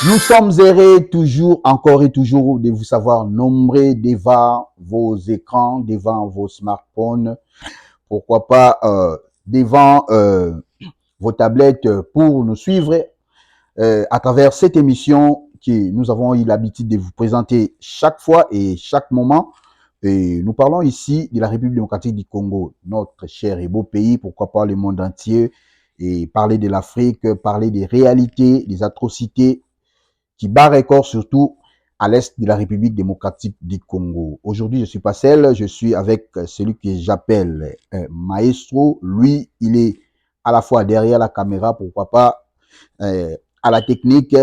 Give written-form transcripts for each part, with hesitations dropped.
Nous sommes errés toujours, encore et toujours, de vous savoir nombrer devant vos écrans, devant vos smartphones, pourquoi pas devant vos tablettes pour nous suivre à travers cette émission que nous avons eu l'habitude de vous présenter chaque fois et chaque moment. Et nous parlons ici de la République démocratique du Congo, notre cher et beau pays, pourquoi pas le monde entier, et parler de l'Afrique, parler des réalités, des atrocités qui bat record surtout à l'est de la République démocratique du Congo. Aujourd'hui, je ne suis pas seul, je suis avec celui que j'appelle Maestro. Lui, il est à la fois derrière la caméra, pourquoi pas à la technique.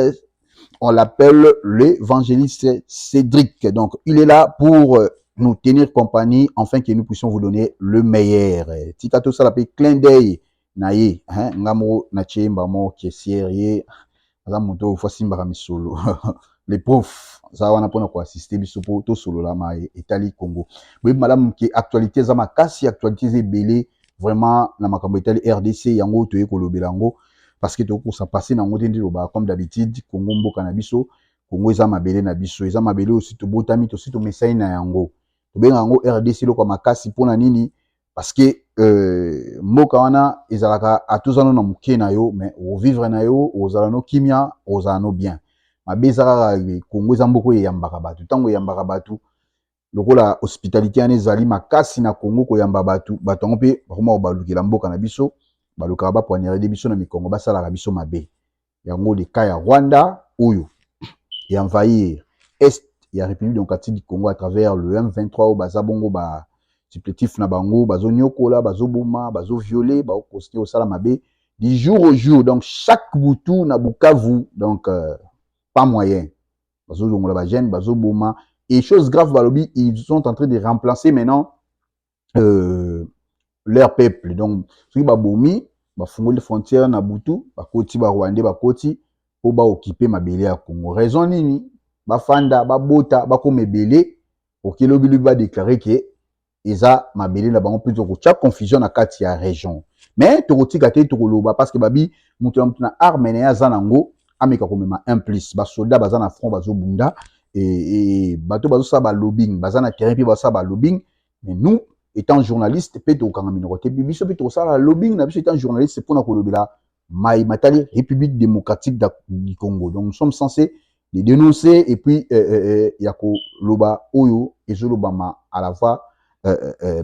On l'appelle l'évangéliste Cédric. Donc, il est là pour nous tenir compagnie, afin que nous puissions vous donner le meilleur. Tikato ça l'appelle clin d'œil. Naye, ngamo na chemba mo kesieri. Les profs, ça on a pour assister biso pour tout solo la ma Italie Congo. Oui madame qui actualité za makasi actualité belé vraiment na makambo Italie RDC yango to yeko lobelango parce que to ko ça passer na ngote ndilo ba comme d'habitude Congo mboka na biso Congo za mabele na biso za mabele aussi to botami to aussi to messai na yango. To benga yango RDC lo kwa makasi pona nini parce que mboka wana ezalaka atuzana na muke na yo mais o vivre na yo ozala no kimia ozala no bien mabezaka Congo za mboko yambaka batu tango yambaka batu lokola hospitalité ane zali makasi na Congo ko yamba batu batongo pe bakoma balukela mboka na biso balukaka ba poignarder de biso na mikongo basala biso mabe yango de cas ya Rwanda oyo et envahir est ya République démocratique du Congo à travers le M23 au bazabongo ba supplétif na bango bazo nyokola bazo boma bazo violer ba koste au sala mabe du jour au jour. Donc chaque boutou na Bukavu donc pas moyen bazo longola ba jeune bazo boma et chose grave balobi ils sont en train de remplacer maintenant leur peuple. Donc soki ba bomi ba fungoli frontière na butu ba koti ba Rwandais ba koti po ba occuper mabele ya Congo. Raison nini ba fanda ba bota ba ko mebele pour que lobi ba déclarer que eza mabele na bango plutôt ko tia confusion na kati ya région. Mais to kotika te to koloba parce que babi mutu na arme na ya zanango ameka ko mema un plus ba soldat baza na front bazo bunda et bato bazo sa ba lobbying baza na terrain pi bazo sa ba lobbying. Mais nous étant journaliste pe to kanga minoroté biso pe to sa la lobbying na biso étant journaliste c'est pour na kolobela mai matali République démocratique du Congo. Donc nous sommes censés les dénoncer et puis yako loba oyo ezolobama à la fois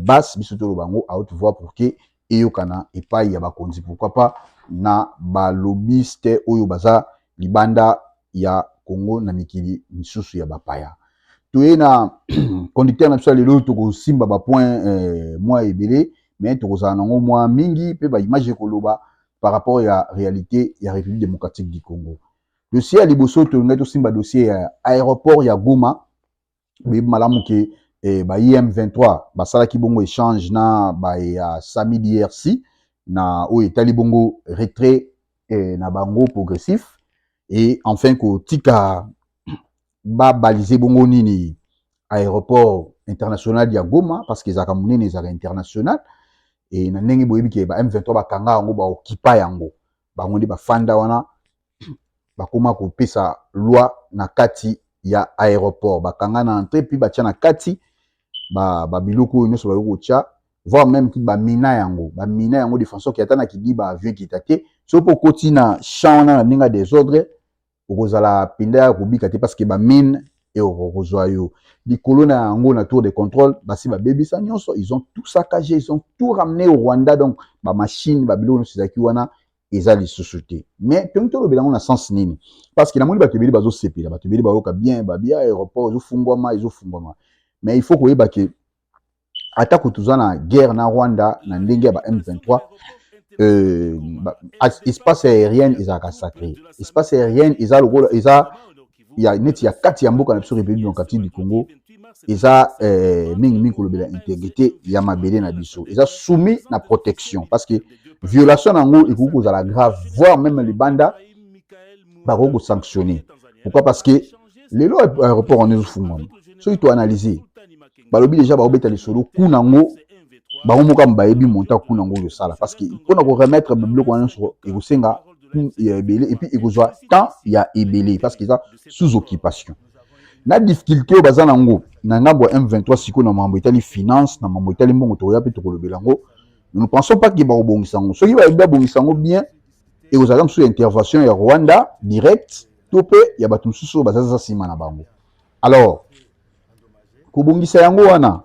basse biso to lobango à haute voix pour que eyokana epai ya bakonzi pourquoi pas na ba lobbyiste oyo baza libanda ya Congo na mikili misusu ya bapaya. Toye na conducteur na biso lelo to ko simba ba point moi ebele mais to ko za nango moi mingi pe ba image ko loba par rapport à réalité ya République démocratique du Congo. Dossier à liboso to ngai to simba dossier aéroport ya Goma be malamu ke ba IM23 basala ki bongo échange na ba ya Sami DRC na o etali bongo retrait na bango progressif et enfin ko tika ba baliser bongo nini aéroport international ya Goma parce que zaka munene zaka international et na ndenge boyebi ke ba M23 bakanga yango ba occupa yango bango ndi bafanda wana bakoma ko pesa loi na kati ya aéroport bakanga na entrée puis batia na kati ba biloko nyonso bayoko tia voire même ki ba mina yango de façon ki atana ki di ba avion ki tate so po koti na champ na ndinga désordre okozala pinda ya kobika te parce que ba mine et okozwa yo likolo na yango na tour de contrôle basi ba bebisa nyonso ils ont tout saccagé ils ont tout ramené au Rwanda donc ba machine ba biloko nyonso zaki wana eza lisusu te mais tonto lo belango na sens nini parce que na moni bato beli bazo sepela bato beli bayoka bien ba bien aéroport zo fungwama mais il faut koyeba ke ata kutuzana na guerre na Rwanda na ndenge ya ba M23 espace aérien ezaka sacré espace aérien eza lokola eza ya neti ya kati ya mboka na biso République démocratique du Congo eza mingi kolobela intégrité ya mabele na biso eza soumis na protection parce que violation nango ekoki kozala grave voire même libanda bakoki kosanctionner. Pourquoi? Parce que lelo aéroport on ezofungwama soki to analyser balobi déjà baobeta lisolo kunango bango moka bayebi monta kunango yo sala parce que mpona ko remettre biloko wana nyonso ekosenga ya ebele et puis ekozwa temps ya ebele parce qu'ils sont sous occupation. Na difficulté au baza nango na ngambo M23 siko na mambo itali finance na mambo itali mbongo to ya pe to kolobela ngo. Nous ne pensons pas qu'il va rebongisa ngo. Ceux qui va bongisa ngo bien et aux agents sous intervention ya Rwanda direct to pe ya batum susu baza za sima na bango. Alors ko bongisa yango wana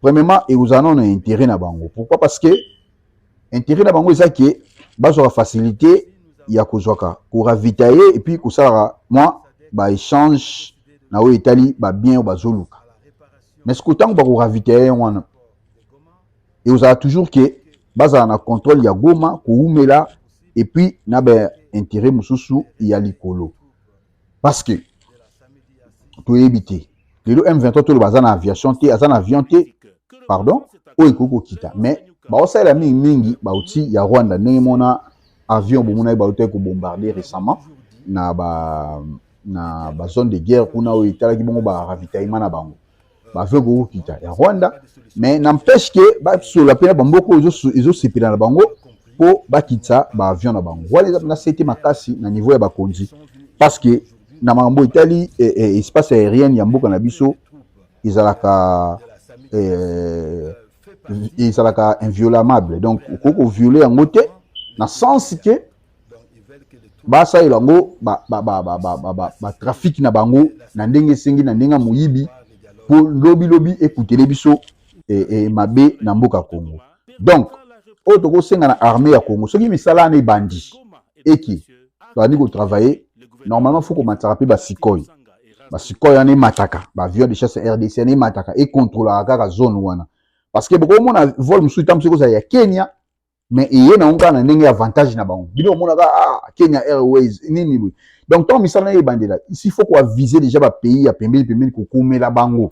premièrement et aux agents na intérêt na bango. Pourquoi? Parce que intérêt na bango eza que bazo la facilité ya kozwaka ko ravitailler et puis ko sala moi ba échange na o Italie ba bien ba zoluka. Mais ce qu'autant ba ko ravitailler wana et vous avez toujours que baza na contrôle ya Goma ko umela et puis na ba intérêt mususu ya likolo. Parce que to éviter le M23 to le baza na aviation te azana avion te pardon o ekoko kita mais ba osala mingi ba outil ya Rwanda ndenge mona avion bomona ba outil ko bombarder récemment na ba zone de guerre kuna o itala ki bongo ba ravitaillement na bango ba veut ko kita ya Rwanda mais n'empêche que ba sur la pena bamboko ils ont sepela na bango po ba kita ba avion na bango wala na c'était makasi na niveau ya ba konzi parce que na mambo Italie espace aérien ya mboka na biso izalaka inviolable donc ko violer en côté na sens que basa ilango ba trafic na bango na ndenge sengi na ndenga moyibi pour lobi écouter les biso et mabe na mboka Congo. Donc auto senga na armée ya Congo soki misala na bandi eki bandi ko travailler normalement faut qu'on attraper ba sikoy ane mataka ba avion de chasse RDC ane mataka et contrôler la zone wana parce que beaucoup mon vol musu tamse ko za ya Kenya mais il y a na ndenge avantage na bango bino mona Kenya Airways nini donc tant misala na bandi là il faut qu'on viser déjà ba pays ya pembeni ko kumela bango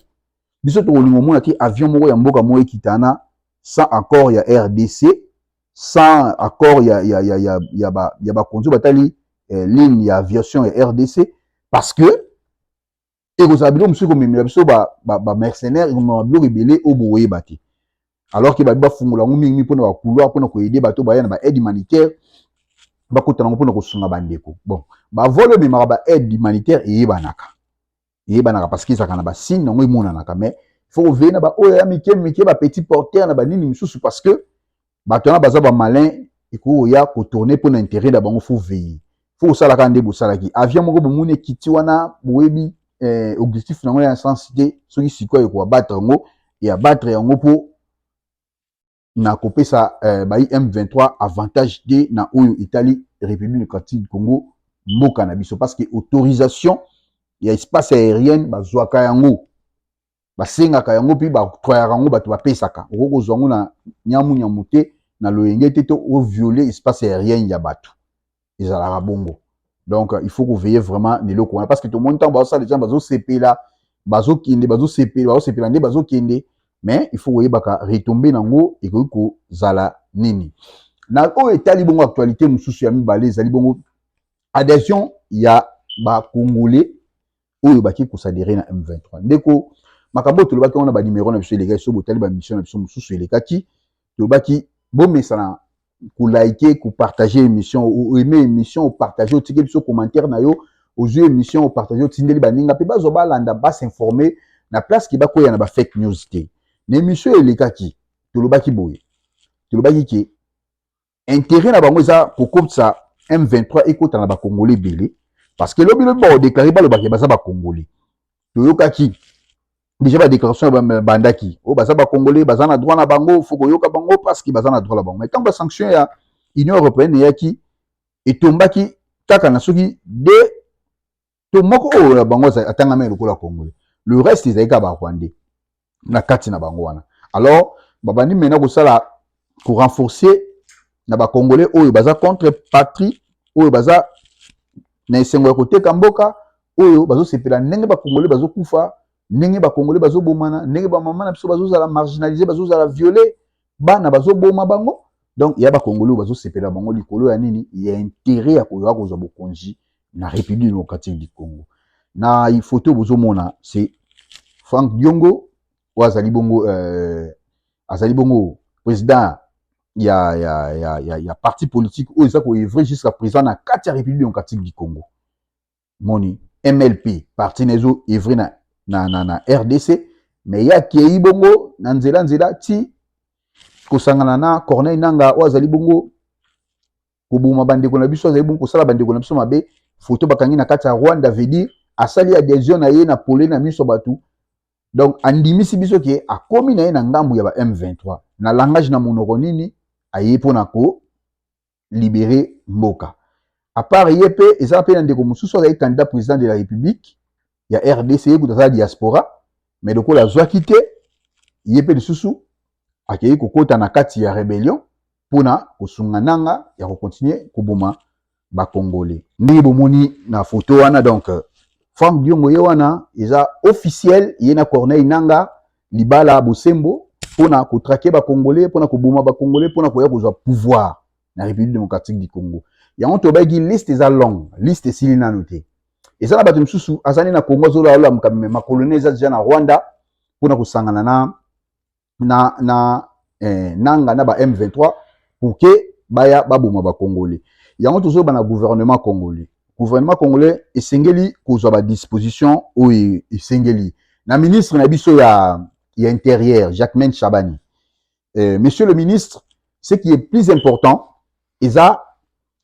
biso to lingo mona ki avion moko ya mboka mo ekitana sans accord ya RDC sans accord ya ba konzo batali ligne ya aviation ya RDC parce que et vous avez monsieur comme biso ba mercenaires comme bilo rebelle au boye bati alors que ba fungula mingi pona ba couloir pona ko aider bato ba yana ba aide humanitaire ba kotana pona ko sunga bandeko bon ba vole me ba aide humanitaire et banaka parce qu'ils akana ba signe ngo imona naka mais faut venir ba oya mike ba petit porteur na ba nini misusu parce que bato na baza ba malin et ko ya ko tourner pour intérêt da bango faut veiller faut sala ka ndebo sala ki avion moko bomune kiti wana boyebi objectif nango ya sensité soki sikoyo ko abattre ngo et abattre yango po na kopesa ba M23 avantage de na oyo Italie République démocratique du Congo mboka na biso parce que autorisation ya espace aérien bazwaka yango basengaka yango puis ba troyaka yango bato bapesaka okoko zwango na nyamu te na loyenge te to o violer espace aérien ya bato ezalaka bongo. Donc il faut que veiller vraiment nelo ko parce que tout le monde temps ba ça les gens bazo sepela bazo sepela nde bazo kende mais il faut voyer baka retomber nango et ko zala nini na o etali bongo actualité mususu ya mibale ezali bongo adhésion ya ba congolais oyo baki ko s'adhérer na M23 ndeko makambo to lobaki on a ba numéro na biso les gars so botali ba mission na biso mususu elekaki to baki bo mesana ku liker ku partager émission ou aimer émission ou partager ou tirer biso commentaire na yo aux émission ou partager ou tindeli baninga pe bazo balanda ba s'informer na place ki bakoya na ba fake news te na émission elekaki to lobaki boye to lobaki ki intérêt na bango za kokopsa M23 ekota na ba congolais belé parce que lobi ba déclarer ba lobaki baza ba congolais to yokaki déjà ba déclaration bandaki o baza ba congolais baza na droit na bango faut ko yoka bango parce que baza na droit la bango mais tant ba sanction ya Union européenne yaki etombaki kaka na soki de to moko o bango atanga me lokola congolais le reste ils aika ba rwandais na kati na bango wana alors babandi mena ko sala pour renforcer na ba congolais oyo baza contre patrie oyo baza na esengo ya koteka mboka oyo bazo sepela ndenge ba congolais bazo kufa ndenge ba congolais bazo bomana ndenge ba mama na biso bazo zala marginaliser bazo zala violer bana bazo boma bango donc ya ba congolais bazo sepela bango likolo ya nini ya intérêt ya koya kozwa bokonzi na République démocratique du Congo na photo bozo mona c'est Frank Diongo ou azali bongo président y a parti politique où ils ont œuvré jusqu'à présent dans 4 République démocratique du Congo. Moni MLP parti nezo œuvré na RDC mais ya kei bongo na nzela ti kosangana na Corneille Nanga wazali bongo kobuma bandeko na biso azali bongo kosala bandeko na biso mabe photo bakangi na kati ya Rwanda veut dire asali adhésion na ye na pole na miso batu. Donc andimisi biso ke akomi na ye na ngambu ya ba M23 na langage na monoko nini aye pona ko libérer mboka. À part YP, et ça appelle un des communistes, il candidat président de la République, il y a RDC, il y a la diaspora, mais donc la joie quitter, YP de Soussou, à qui il na kati ya rébellion, pour na kosungananga, ya continuer kubuma ba Congolais. Ni bomoni na photo wana donc Franck Diongo wana, ils a officiel, il y a Corneille Nanga, Libala Bosembo, pour na ko traquer ba Congolais, pour na kubuma ba Congolais, pour na ko ya pouvoir na République démocratique du Congo. Il y a un liste est longue, liste est noté. Et ça, la bataille sous azani na Congo zola la ma colonie déjà na Rwanda pour na kusangana na nanga na ba M23 pour que baya babuma ba Congolais. Il y a un toujours na gouvernement congolais. Gouvernement congolais esengeli kozwa ba disposition ou esengeli. Na ministre na biso ya intérieur Jacquemain Chabani. Monsieur le ministre, ce qui est plus important,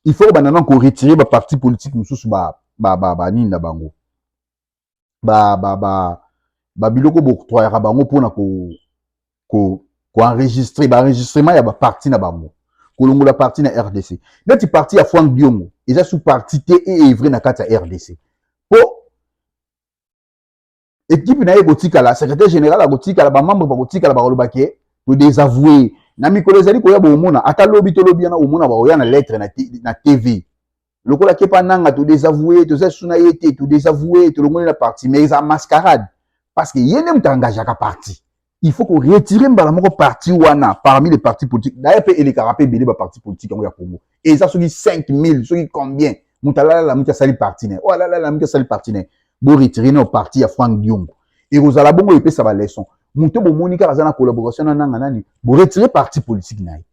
il faut maintenant qu'on retire les partis politiques mususu ninda bango biloko bokutwara bango pona ko enregistrer enregistrement ya ba parti na bango kolongola parti na RDC neti parti ya Franck Diongo eza sous parti te et œuvre na kati ya RDC po équipe na ye kotikala secrétaire général akotikala ba membre bakotikala bakolobake to désavouer na mikolo ezali koya bomona ata lobi to lobi na omona ba oya na lettre na TV lokola kepa nanga to désavouer to suna yete to désavouer to longoli na parti mais ça mascarade parce que yene mutangage ka parti il faut qu'on retire mbala moko parti wana parmi les partis politiques d'ailleurs pe ele karapé belé ba parti politique ya Congo et ça soki 5000 soki combien mutala la muta sali parti ne oh là là la muta sali parti ne bo retirer no parti ya Franck Diongo et rozala bongo epé ça ba leçon muto bo monika azana collaboration na nanga nani bo retirer parti politique naï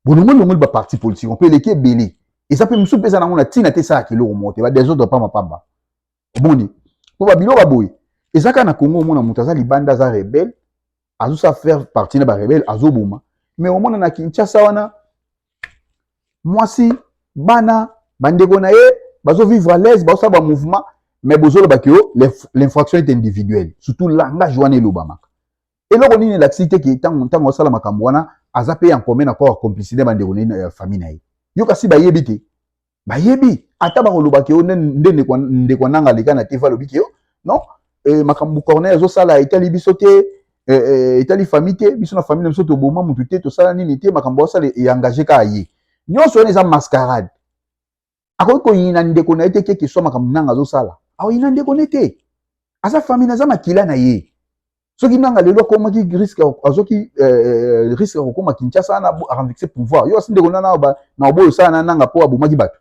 bo longoli ba parti politique on peut les belé et ça peut me souper ça na mona tina te ça kilo remonter ba des autres pas mapamba boni po ba bilo ba boy et ça kana Congo mona mutaza libanda za rebelle azo sa faire partie na ba rebelle azo boma mais au mona na Kinshasa wana mwasi bana bandeko na ye bazo vivre à l'aise bazo sa ba mouvement mais bozo ba kio l'infraction est individuelle surtout langage wana elobamaka et loko nini la cité qui tango sala makambo wana azape en commun accord complicité bandeko na famille na ye yo kasi bayebi te bayebi ata bakoloba ke ndeko nanga leka na tefa lobi ke yo non makambo Corneille azo sala etali biso te etali famille te biso na famille biso to boma mutu te to sala nini te makambo sala e engagé ka ye nyonso wana eza mascarade akoki koyina ndeko na ye te ke so makambo nanga azo sala aoyina ndeko ne te aza famille naza makila na ye soki nanga lelo akomaki risque azoki risque akokoma Kinshasa na renverser pouvoir yo asi ndeko na oboyo sala na nanga po abomaki bato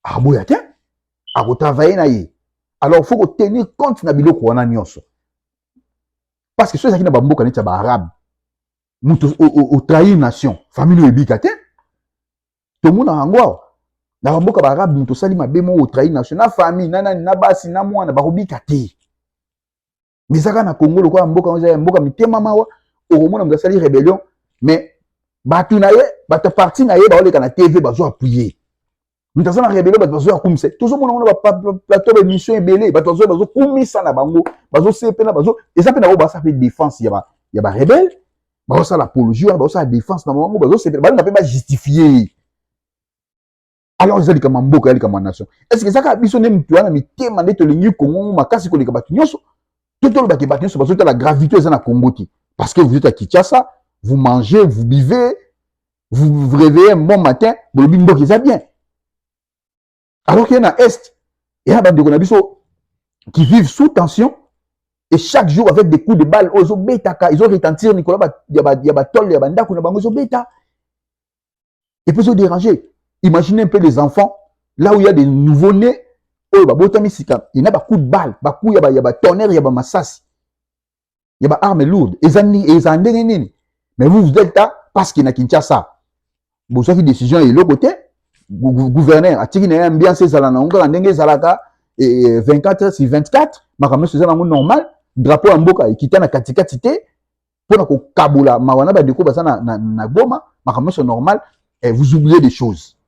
aboya te akotravailler na ye alors il faut tenir compte na biloko wana nyonso parce que ceux qui na bamboka neti ya baarabe mutu trahir nation famille oyo ebika te tomona yango awa na bamboka baarabe mutu osali mabe moko trahir nation na famille nanani na basi na mwana bakobika te mais ezaka na Congo lokola mboka oyo ya mboka mitema mawa okomona mutu asali rébellion mais bato na ye bato parti na ye baoleka na TV bazo appuyer mutu aza na rébellion bato bazo akumisa tozomona wana baplateau bémission ebele bato bazo kumisa na bango bazo sepena bazo eza mpe na oyo basa mpe défense ya ba rebelle bazosala apologie wana bazosala défense na bango bazo sepena balinga mpe bajustifier alors eza likambo ya mboka ya likambo ya nation est ce que ezaka biso nde mutu wana mitema nde tolingi Congo makasi koleka bato nyonso totolobaki bato nyonso bazotala gravité eza na Congo te parce que vous êtes à Kinshasa vous mangez vous buvez vous vous réveillez un bon matin bolobi mboka eza bien alors qu'il y a un Est, il y a des gens qui vivent sous tension et chaque jour avec des coups de balle, ils ont retentir Nicolas, il y a tol, il y a banda, ils ont bêta. Et puis ils ont dérangé. Imaginez un peu les enfants, là où il y a des nouveaux-nés, il y a des coups de balle, il y a des tonnerres, il y a des massas, il y a des armes lourdes. Mais vous êtes là parce qu'il y a Kinshasa. Bon, ça qui décision est l'autre côté. Gouverneur, a tiré une ambiance, ça l'a n'a ndenge zalaka, et 24 sur 24, ma kamé c'est ça normal, drapeau en boka, et quitte na katika tité, pour na ko kabula, ma wana ba deko basa na goma, ma kamé c'est normal, et vous oubliez des choses.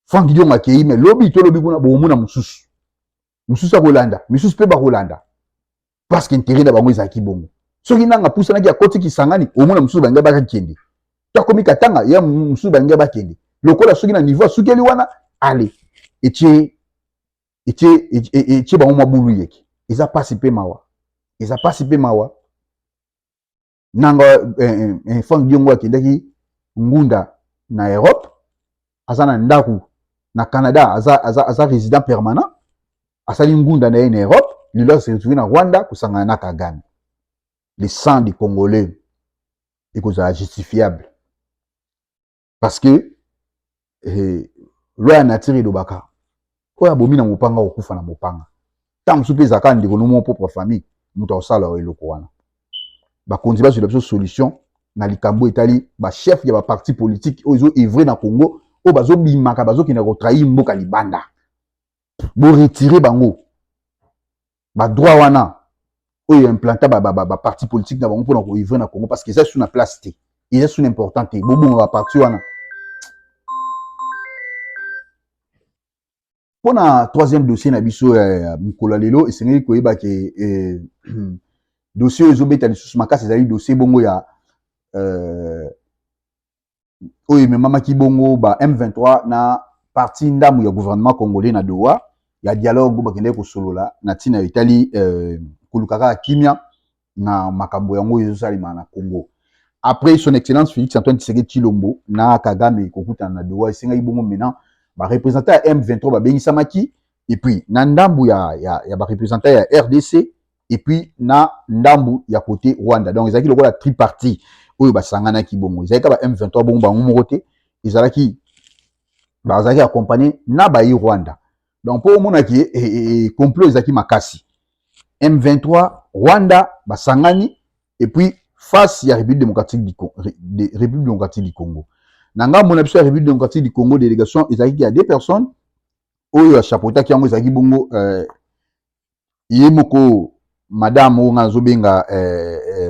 Franck Guillaume a kéi, mais lobby, to lobby kuna, bon, mouna moussous. Moussous à Rolanda, moussous pe ba Rolanda. Parce qu'intérêt na bango ezaki bongo. Soki nanga poussa na ki a côté ki sangani, au moins moussous banga ba kende. Ta komi katanga, ya moussous banga ba kende. Lokola soki na niveau soki li wana, allez. Et bango mabulu yeki. Eza pasi pe mawa. Eza pasi pe mawa. Nanga Franck Guillaume akendaki ngunda na Europe, aza na ndaku na Canada, aza résident permanent, asali ngunda na Europe, lilo se retrouvé na Rwanda kusangana na Kagame. Le sang des Congolais est justifiable. Parce que loi nature edobaka. Oya bomi na mopanga okufa na mopanga. Tant soupe zaka ndeko no mon propre famille, muta osala eloko wana. Ba konziba sur la solution na likambo etali ba chef ya ba parti politique ozo œuvrer na Congo, o bazo bimaka bazo kina ko trahir mboka libanda. Bo retirer bango. Ba droit wana oyo implanta ba parti politique na bango pour na ko œuvrer na Congo parce que ça sur na place té. Il est sur important té. Bo ba parti wana. Pour na troisième dossier na biso mukolo lelo esengeli koyeba ke dossier ezobeta lisusu makasi ezali dossier bongo ya oyo memamaki bongo ba M23 na parti ndamu ya gouvernement congolais na Doha ya dialogue bakende kosolola na tina etali kolukaka kimia na makambo yango ezosalema na Congo. Après son excellence Félix Antoine Tshisekedi Tshilombo na Kagame kokutana na Doha esengaki bongo maintenant ba représentant ya M23 ba bengisamaki et puis na ndambu ya ba représentant ya RDC et puis na ndambu ya côté Rwanda. Donc ezaki lokola tripartite oyo basangana ki bongo. Ezaki ba M23 bongo ba ngomoko te, ezalaki bazaki accompagné na ba Rwanda. Donc pour mona ki complot ezaki makasi. M23 Rwanda basangani et puis face ya République démocratique du Congo. Nanga mon biso République démocratique du Congo délégation ezaki ya deux personnes oyo chapeauta ki yango ezaki bongo yemoko madame onga zobenga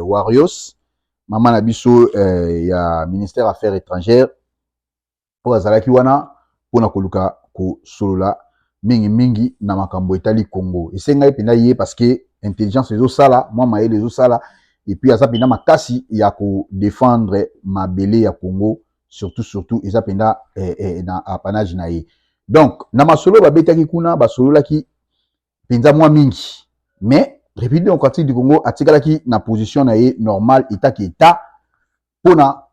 Warriors mama na biso ya ministère affaires étrangères pour azalaki wana pona koluka ko solola mingi na makambo etali Congo esenga ependa ye parce que intelligence ezo sala moi maye ezo sala et puis aza penda makasi ya ko défendre mabele ya Congo surtout eza penda na apanage na ye. Donc na masolo babetaki kuna basololaki penza mwa mingi mais République démocratique du Congo atikalaki na position na ye normal etaki eta pona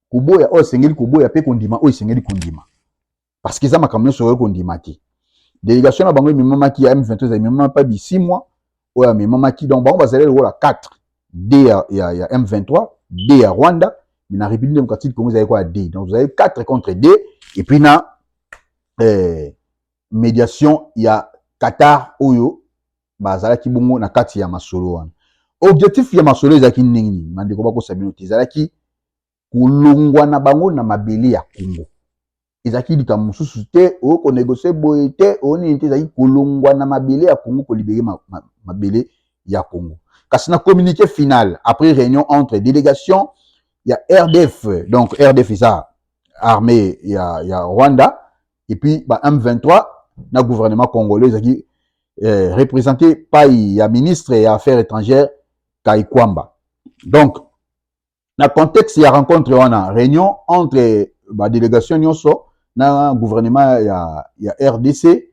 kuboya o sengeli kuboya pe kondima o sengeli kondima parce que ça makamyo so kondima ti délégation na bango memamaki ya M23 za memama pa bi 6 mois o ya memamaki donc bango bazali lokola 4 D ya M23 D ya Rwanda mais na République démocratique du Congo za quoi D donc vous avez 4 contre D et puis na médiation ya Qatar oyo bazalaki bongo na kati ya masolo wana. Objectif ya masolo ezaki nini mandeko bako sabino tizalaki kulongwa na bango na mabele ya Congo. Ezaki lika mususu te o ko négocier boye te o ni te ezaki kulongwa na mabele ya Congo ko libérer mabele ya Congo. Kasi na communiqué final après réunion entre délégation ya RDF donc RDF ça armée ya Rwanda et puis ba M23 na gouvernement congolais ezaki représenté par le ministre des Affaires étrangères Kaikwamba. Donc, dans le contexte de la rencontre, on a réunion entre la délégation nyonso na gouvernement ya RDC,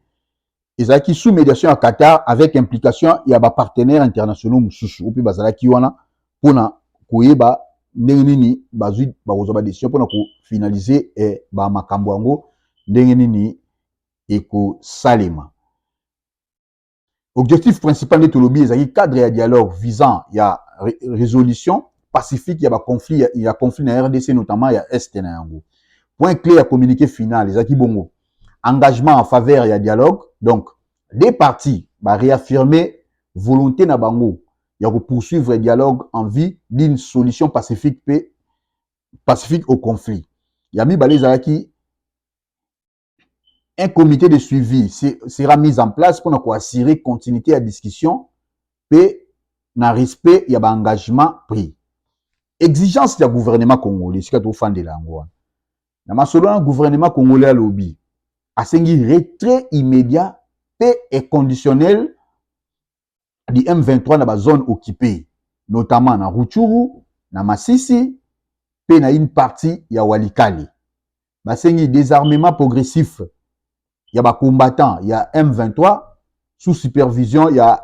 ils ont sous médiation à Qatar avec implication il y a des partenaires internationaux mususu ou puis bazalaki wana pona koyeba ndenge nini bazui bakozwa décision pona ko finaliser ba makambo yango ndenge nini eko salema. Objectif principal de Tolobi est un cadre de dialogue visant la résolution pacifique, il y a conflit dans la RDC, notamment il y a Est na yango. Point clé à communiquer final, les acquis bongo. Engagement en faveur du dialogue, donc les partis va réaffirmer volonté na bango, il y a poursuivre le dialogue en vue d'une solution pacifique au conflit. Yami Balezaki, un comité de suivi sera mis en place pour assurer continuité à discussion et na respect y a engagement pris. Exigence du gouvernement congolais, c'est que fan de l'angoisse. Na selon le gouvernement congolais à lobby, a sengi retrait immédiat et conditionnel du M23 dans la zone occupée, notamment na Rutshuru, na Masisi, et na une partie ya Walikale. Ba sengi désarmement progressif. Il y a des combattants, il y a M23, sous supervision, il y a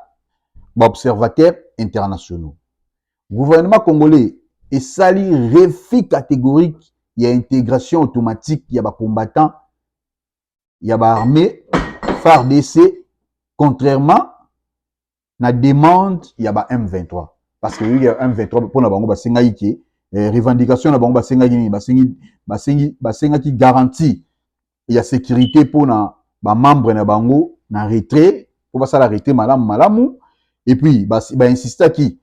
des observateurs internationaux. Le gouvernement congolais est sali refus catégorique, il y a intégration automatique, il y a des combattants, il y a des armées, FARDC, contrairement à la demande, il y a des M23. Parce que il y a M23, pour la bango, revendication, la bango, qui garantit il y a sécurité pour na membre na bango na retrait pour ça la retrait malamu et puis insister qui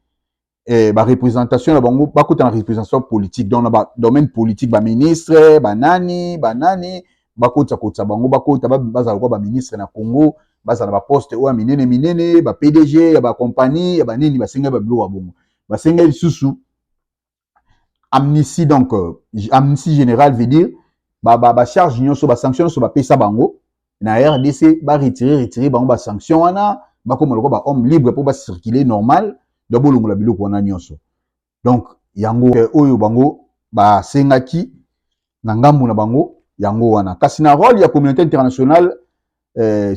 représentation na bango ba kota na représentation politique dans le domaine politique ministre banani ba kota bango ba kota ba ministre na Congo bazala ba poste o minene ba PDG ya ba compagnie ya ba nini ba senga ba bilo wa bongo ba senga lisusu amnistie. Donc amnistie générale veut dire charge nyonso ba sanction so ba pesa bango na RDC ba retirer bango ba sanction wana ba comme le ba homme libre pour ba circuler normal do bolongola biloko wana nyonso. Donc yango oyo bango ba sengaki na ngambu na bango yango wana kasi na rôle ya communauté internationale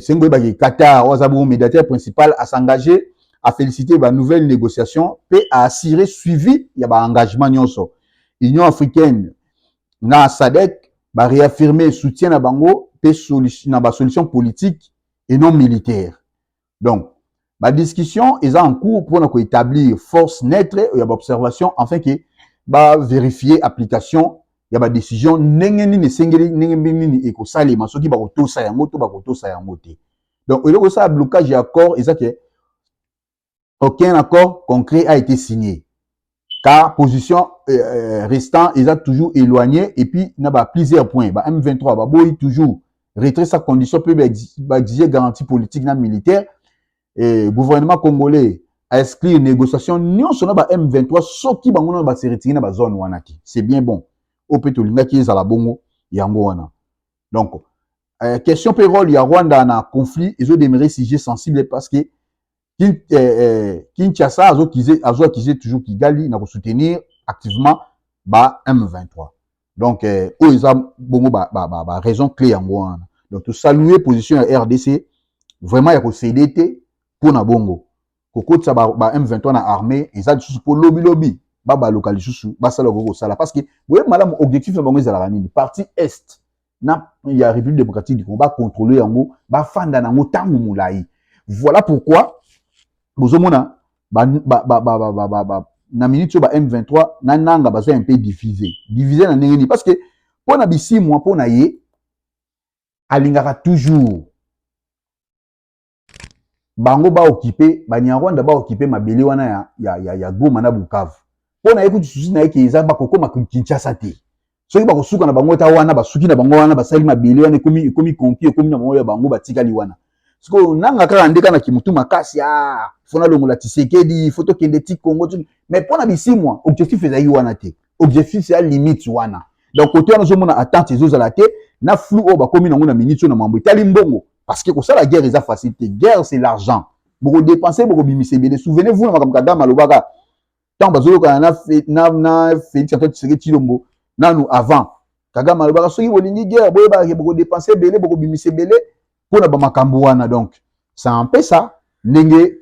sengo ba Qatar ozabu médiateur principal à s'engager à féliciter ba nouvelle négociation et à assurer suivi ya ba engagement nyonso. Union africaine na SADC ba réaffirmer soutien à bango et solution politique et non militaire. Donc la discussion est en cours pour établir force neutre et observation afin que ba vérifier application ya ba décision nengeni ne sengeli nengeni et ko salima soki ba ko tosa yango to ba ko tosa yango te. Donc il y a ça blocage d'accord et ça que aucun accord concret a été signé. Car position restant, ils ont toujours éloigné et puis il y a plusieurs points. M23, bah, toujours retrait sa condition peut exiger garantie politique et militaire. Et le gouvernement congolais a exclu une négociation. Nous sommes M23, ce qui va se retirer dans la zone wanaki. C'est bien bon. Au pétolinga qui est à la bongo, yango wana. Donc, question payroll, il y a Rwanda dans conflit, ils ont demeuré sujet sensible parce que Kinshasa a accusé toujours Kigali na soutenir activement M23. Donc ils ont bongo raison clé en moi. Donc tout saluer position à RDC vraiment il y a CDT pour na bongo. Koko ça M23 na armée ils ont pour lobby ba local susu ba sala go sala parce que vous voyez madame objectif na bongo ezala nini partie est na il y a République démocratique du Congo contrôler yango ba fanda na motangu mulai. Voilà pourquoi bozomona na minute ba M23 na nanga baza un peu divisé na ndenge parce que pona bisi moi pona ye alingaka toujours bango ba occuper banyarwanda ba occuper mabele wana ya Goma na Bukavu pona ye kuti susi na ye keza ba kokoma Kinshasa te soki ba kosuka na bango ta wana basuki na bango wana basali mabele wana komi conquis komi na bango ya bango batikali wana siko nanga kaka ndeka na kimutu makasi fona longola Tshisekedi photo kendeti Congo mais pona bisi moi objectif ezali wana te objectif c'est à limite wana donc côté wana zomona attente ezozala te na flou o bakomi nango na minute na mambo etali mbongo parce que ça la guerre est facilité guerre c'est l'argent beaucoup dépenser beaucoup bimise bien souvenez-vous na makambo kadama lobaka tant bazolo kana na Félix Antoine Tshisekedi Tshilombo nanu avant Kagame lobaka soki bolingi guerre boye ba beaucoup dépenser belé beaucoup bimise belé pour na ba makambo wana donc ça empêche ça ndenge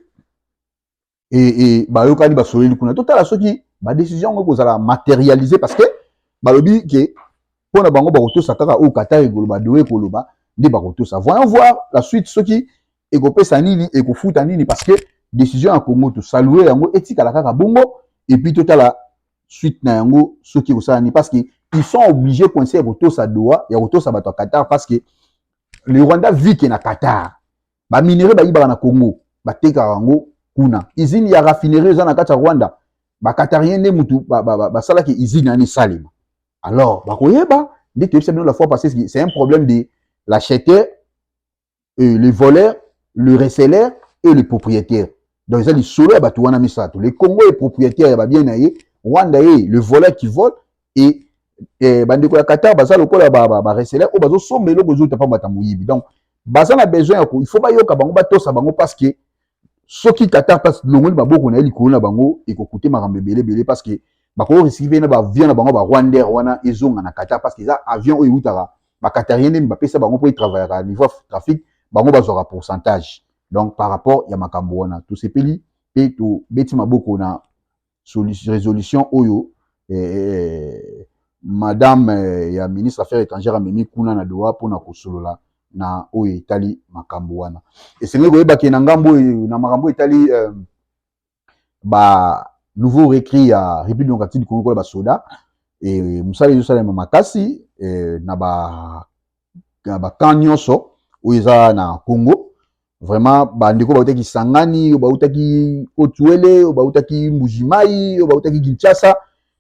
et bayokani basoleli kuna totala soki ba décision ngo kozala matérialiser parce que balobi ke pona bango ba kotosa kaka o Qatar egoloba doé koloba nde ba kotosa voyons voir la suite soki ekopesa nini ekofuta nini parce que décision en Congo to saluer yango etika la kaka bongo et puis totala suite na yango soki kosala ni parce que ils sont obligés coincer kotosa doa ya kotosa bato Qatar parce que le Rwanda vit que na Qatar ba minerai ba yiba na Congo ba teka yango kuna usine ya raffinerie za na kata Rwanda ba Qatarien ne mutu ba sala ki usine ani salima alors ba koyeba Dès que la fois passée, c'est un problème de l'acheteur, les voleurs, le receleur et le propriétaire. Donc, ça, les solo, les Congo, les propriétaires, bien Rwanda, le voleur qui vole, et bandeko ya Qatar, baza lokola receleur, ou bazo sombe lo bozo tapa batamuyibi. Donc, baza na besoin, il faut pas yoka bango, batosa bango, parce que, ceux qui Qatar passe l'ongol maboko na likolo na bango et ko coûter marambe belé parce que bako recevoir na ba avion na bango ba Rwanda wana ezonga na Qatar parce que ça avion oyo utara ba Qatarien ba pesa bango pour travailler à niveau trafic bango bazora pourcentage. Donc par rapport ya makambo wana tout ces pays et tout beti maboko na résolution oyo madame ya ministre affaires étrangères amemi kuna na doa pour na kosolola na oyo etali makambo wana esengeli koyeba ke na ngambo na makambo etali ba nouveau recrit ya République démocratique du Congo kola ba soda et musala yosala makasi na ba kanyonso oyo eza na Congo vraiment ba ndeko ba utaki Sangani ba utaki Otuele ba utaki Mbujimai ba utaki Kinshasa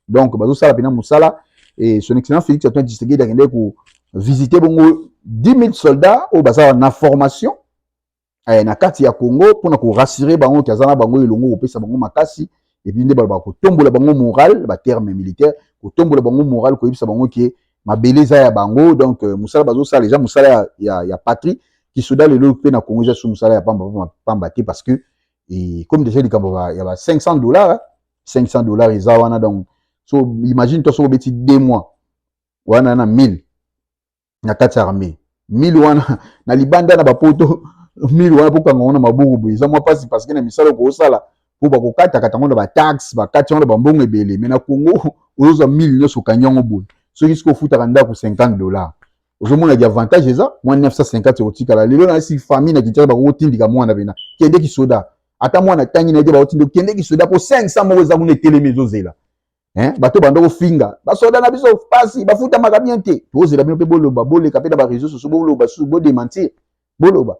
donc bazo sala pena musala et son excellence Félix Antoine Tshisekedi akende ko visiter bongo 10 000 soldats au bazar na formation na kati ya Congo pour na ko rassurer bango kazana bango elongo opesa bango makasi et puis nde ba ko tombola bango moral ba terme militaire ko tombola bango moral ko yebisa bango ke mabeleza ya bango donc musala bazo sala déjà musala ya patrie qui souda le lot pe na Congo ja sous musala ya pamba te parce que et comme déjà likambo il y a $500 $500 eza wana donc so imagine toi so beti 2 mois wana na 1000 na kati ya armée 1000 wana na libanda na bapoto 1000 wana pour kanga wana mabuku boza moi passe parce que na misalo ko sala pour ba ko kata kata ngona ba tax ba kati wana ba mbongo ebele mais na Congo oza 1000 nyoso kanyango boy so kisko futa kanda ko $50 ozomona di avantage eza moi 950 otika la lelo na si famille na kitaba ko tindika mwana bena kende ki soda ata mwana tangi na de ba otindo kende ki soda pour 500 mo eza mona telemi zela bato bando finga basoda na biso pasi bafuta makabien te tozela bien pe boloba boleka pe na ba réseaux sociaux boloba sous bo démentir boloba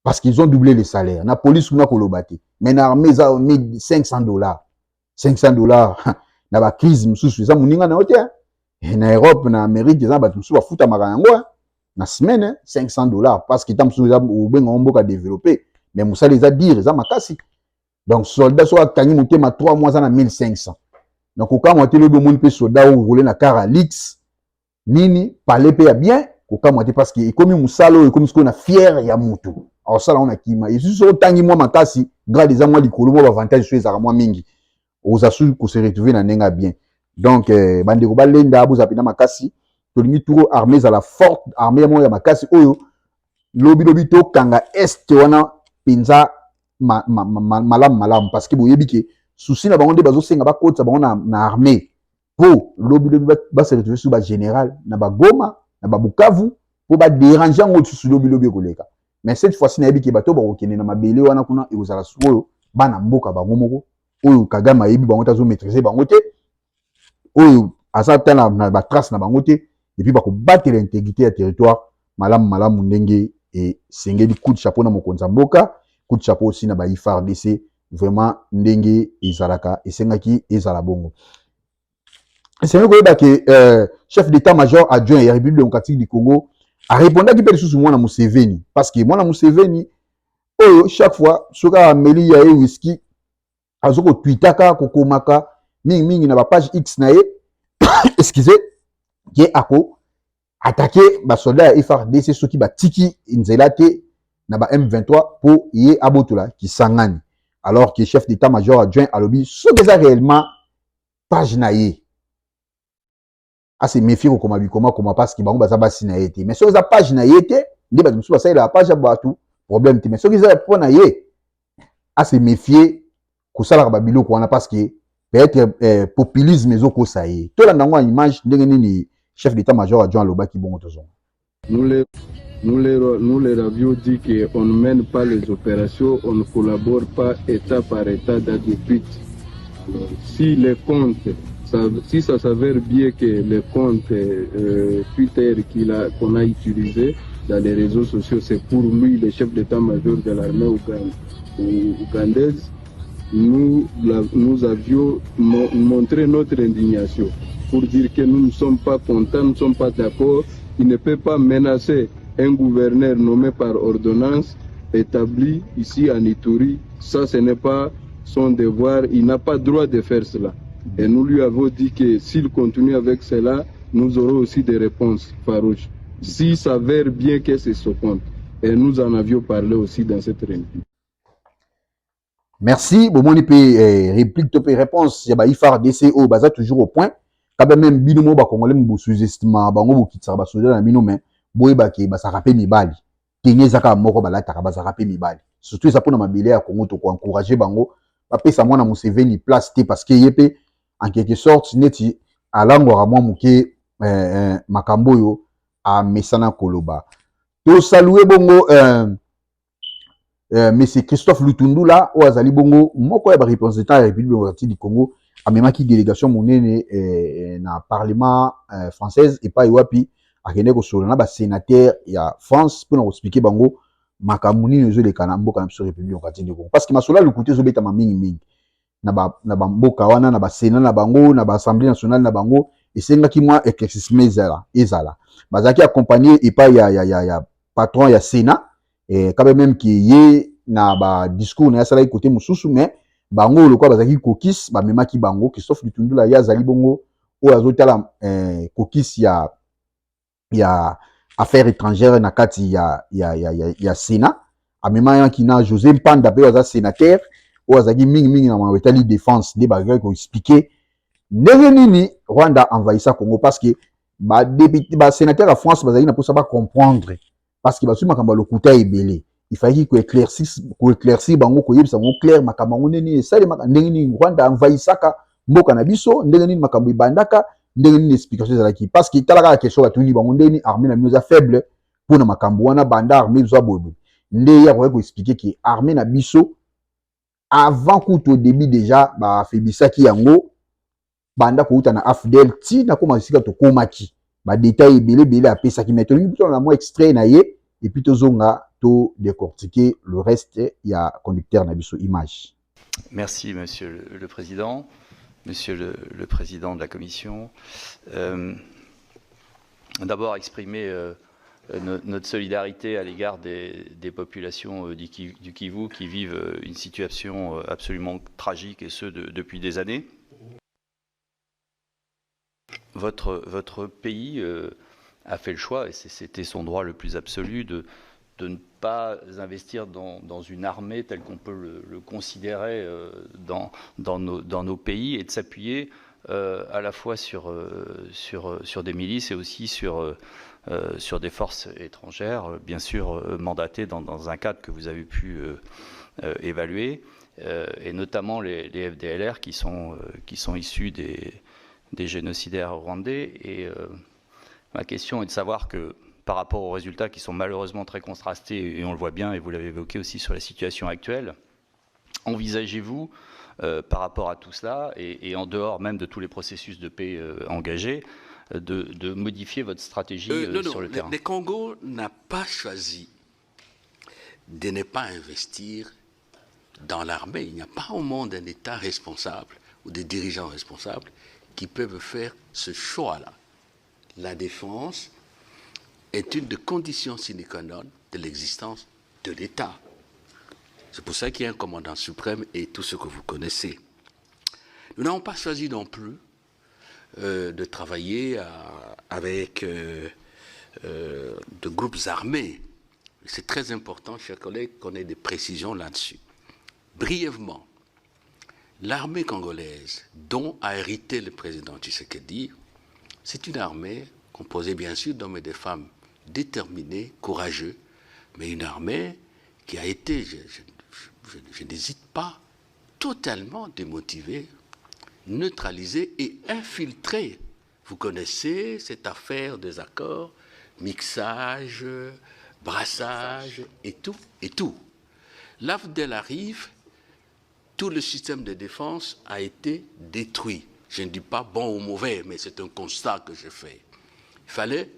parce qu'ils ont doublé les salaires na police kuna koloba te mais na armée za $500 $500 na ba crise mususu za muninga na hote na Europe na Amérique za ba mususu bafuta makango na semaine $500 parce que tam mususu za ubenga omboka développer mais musala za dire za makasi donc soldat so akanyi mutema 3 mois za na 1500. Donc, quand on a été le monde peut soldat ou rouler na car à l'X, nini, parler paye bien, quand on a été parce que, comme un salo, comme ce qu'on a fier, il y a moutou. Alors, ça, là, on a qui m'a. Et si on tangi moi, ma casse, grâce à moi, les colons, avantage, sur les armes, mingi. Aux assus, qu'on se retrouve dans n'enga bien. Donc, bande de balenda, vous appelez ma casse, tout le monde armé à la forte, armée à moi, ma casse, oyo, lobi to, kanga, est, wana, pinza, malam, parce que, vous voyez, que, souci na bango nde bazosenga bakota bango na armée po lobi ba se retrouver sous ba général na ba Goma na ba Bukavu po ba déranger ngo sous lobi koleka mais cette fois-ci na yebiki bato ba kokene na mabele wana kuna ekozala solo bana mboka bango moko oyo Kagame yebi bango tazo maîtriser bango te oyo azata na ba trace na bango te et puis ba ko battre l'intégrité ya territoire malamu ndenge et sengeli coup de chapeau na mokonzi mboka coup de chapeau aussi na ba FARDC vraiment ndenge izalaka esengaki ezala bongo c'est vrai que chef d'état-major adjoint ya République démocratique du Congo a répondu qui peut sous moi na Museveni parce que moi na Museveni oyo chaque fois soka ameli ya whisky azoko tweetaka kokomaka mingi na ba page X na ye excusez qui ako attaquer ba soldat ya FARDC ceux qui ba tiki nzela te na ba M23 pour ye abotula ki sangani alors que chef d'état-major adjoint à l'objet, ce que ça réellement page naïe. Ah, c'est méfier comment parce qu'il va pas si naïe. Mais ce que ça page naïe, il va nous passer la page à tout problème. Mais ce que ça point naïe, ah, c'est méfier que ça la babilo qu'on a parce que peut-être populisme mais au ça y est. Tout là dans une image ni chef d'état-major adjoint à l'objet qui bon autour. Nous les avions dit qu'on ne mène pas les opérations, on ne collabore pas état par état dans des buts. Si les comptes, si ça s'avère bien que les comptes Twitter qu'on a utilisés dans les réseaux sociaux, c'est pour lui, le chef d'état-major de l'armée ougandaise, nous avions montré notre indignation. pour dire que nous ne sommes pas contents, nous ne sommes pas d'accord. Il ne peut pas menacer un gouverneur nommé par ordonnance établi ici à Ituri. Ça, ce n'est pas son devoir. Il n'a pas droit de faire cela. Et nous lui avons dit que s'il continue avec cela, nous aurons aussi des réponses farouches. S'il s'avère bien que c'est ce compte. Et nous en avions parlé aussi dans cette réunion. Merci. Bon, mon épée, réplique, topé, réponse. Il y a IFAR, DCO, baza toujours au point. Quand même, binomo, ba congolais, mbo sous-estimant, ba ngo, qui tsara, ba soja, na bino, mais, boye, ba, ki, ba, sa rappé, mi bali. Kenye, zaka, moko, ba, la, taka, ba, sa rappé, mi bali. Surtout, ça, pour na mabile, à Congo, to, ko, encourager, bango, ba, pe, sa, moi, na Museveni, place, te, parce que, yépe, en quelque sorte, neti, à l'ango, à moi, mouké, makambo, yo, à Messana, Koloba. To, saluer, bongo, Monsieur Christophe Lutundu là, au Azali Bongo, moko ya représentant de la République démocratique du Congo, a même qui délégation monene na parlement française et pas yoapi a kende ko solana ba sénateur ya France pour nous expliquer bango makamuni nezo le kanambo kana sur République démocratique du Congo parce que masola le côté zo beta ma mingi na ba mboka wana na ba sénat na bango na ba assemblée nationale na bango et senga ki moi éclaircissement ezala bazaki accompagné et pas ya patron ya sénat et quand même qui yé na ba discours na sala côté mususu mais bango le quoi bazaki kokis ba memaki bango Christophe Lutundu la ya zali bongo o azotala kokis ya affaires étrangères na kati ya sénat a memaya ki na José Mpanda pe aza sénateur o azaki mingi na mawetali défense de bagay ko expliquer ndenge nini Rwanda envahissa Congo parce que ba député ba sénateur à France bazali na posa ba comprendre parce que ba suma kamba lokuta ebele il fallait ko éclaircir bango ko yebisa bango clair makambo nini sale ndenge nini Rwanda envahissaka mboka na biso ndenge nini makambo ibandaka ndenge nini explication ezalaki parce que talaka la question batuni bango ndenge nini armée na biso faible pour na makambo wana banda armée zo bobo nde ya ko expliquer que armée na biso avant qu'au début déjà ba febisaki yango banda kouta na afdel ti na koma sika to komaki ba détail belé apesaki mais to ngi na mo extrait na ye et puis tozonga to décortiquer le reste il y a conducteur na biso image. Merci monsieur le président, monsieur le président de la commission. D'abord exprimer notre solidarité à l'égard des populations du Kivu qui vivent une situation absolument tragique et ce depuis des années. Votre pays a fait le choix, et c'était son droit le plus absolu, de ne pas investir dans une armée telle qu'on peut le considérer dans nos pays et de s'appuyer à la fois sur des milices et aussi sur des forces étrangères, bien sûr mandatées dans un cadre que vous avez pu évaluer, et notamment les FDLR qui sont issus des génocidaires rwandais. Et ma question est de savoir que par rapport aux résultats qui sont malheureusement très contrastés, et on le voit bien, et vous l'avez évoqué aussi sur la situation actuelle, envisagez-vous, par rapport à tout cela, et en dehors même de tous les processus de paix engagés, de modifier votre stratégie sur le terrain? Le Congo n'a pas choisi de ne pas investir dans l'armée. Il n'y a pas au monde un État responsable ou des dirigeants responsables qui peuvent faire ce choix-là. La défense est une des conditions sine qua non de l'existence de l'État. C'est pour ça qu'il y a un commandant suprême et tout ce que vous connaissez. Nous n'avons pas choisi non plus de travailler avec de groupes armés. C'est très important, chers collègues, qu'on ait des précisions là-dessus. Brièvement, l'armée congolaise, dont a hérité le président Tshisekedi, c'est une armée composée bien sûr d'hommes et de femmes déterminés, courageux, mais une armée qui a été, je n'hésite pas, totalement démotivée, neutralisée et infiltrée. Vous connaissez cette affaire des accords, mixage, brassage et tout. L'AFDEL arrive, tout le système de défense a été détruit. Je ne dis pas bon ou mauvais, mais c'est un constat que je fais. Il fallait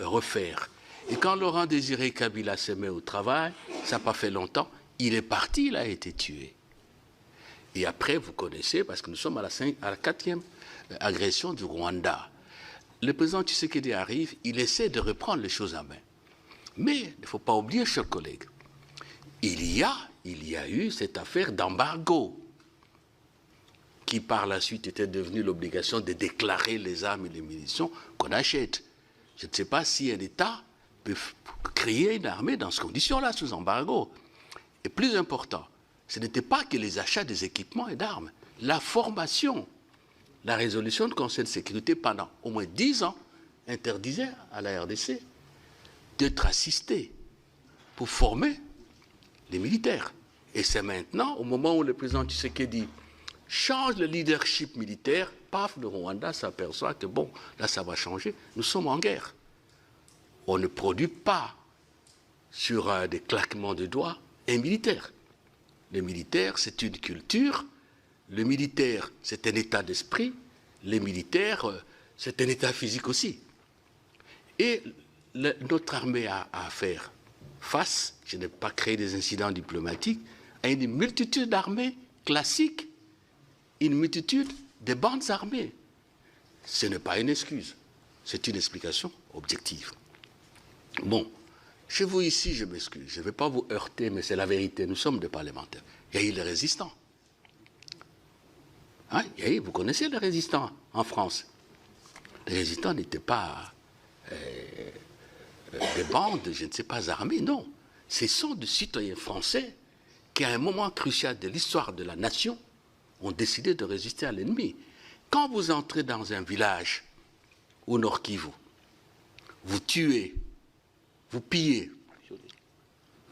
refaire. Et quand Laurent Désiré Kabila s'est mis au travail, ça n'a pas fait longtemps, il est parti, il a été tué. Et après, vous connaissez, parce que nous sommes à la 4e agression du Rwanda. Le président Tshisekedi arrive, il essaie de reprendre les choses en main. Mais il ne faut pas oublier, chers collègues, il y a eu cette affaire d'embargo qui par la suite était devenue l'obligation de déclarer les armes et les munitions qu'on achète. Je ne sais pas si un État peut créer une armée dans ces conditions-là, sous embargo. Et plus important, ce n'était pas que les achats des équipements et d'armes, la formation. La résolution du Conseil de sécurité pendant au moins 10 ans interdisait à la RDC d'être assistée pour former les militaires. Et c'est maintenant, au moment où le président Tshisekedi change le leadership militaire, paf, le Rwanda s'aperçoit que bon, là ça va changer, nous sommes en guerre. On ne produit pas sur des claquements de doigts un militaire. Le militaire, c'est une culture. Le militaire, c'est un état d'esprit. Les militaires, c'est un état physique aussi. Et notre armée a à faire face, je n'ai pas créé des incidents diplomatiques, à une multitude d'armées classiques, une multitude de bandes armées. Ce n'est pas une excuse, c'est une explication objective. Bon, chez vous ici, je m'excuse, je ne vais pas vous heurter, mais c'est la vérité, nous sommes des parlementaires. Il y a eu les résistants. Hein, vous connaissez les résistants en France. Les résistants n'étaient pas des bandes, je ne sais pas, armées, non. Ce sont des citoyens français qui, à un moment crucial de l'histoire de la nation, ont décidé de résister à l'ennemi. Quand vous entrez dans un village au Nord Kivu, vous tuez, vous pillez,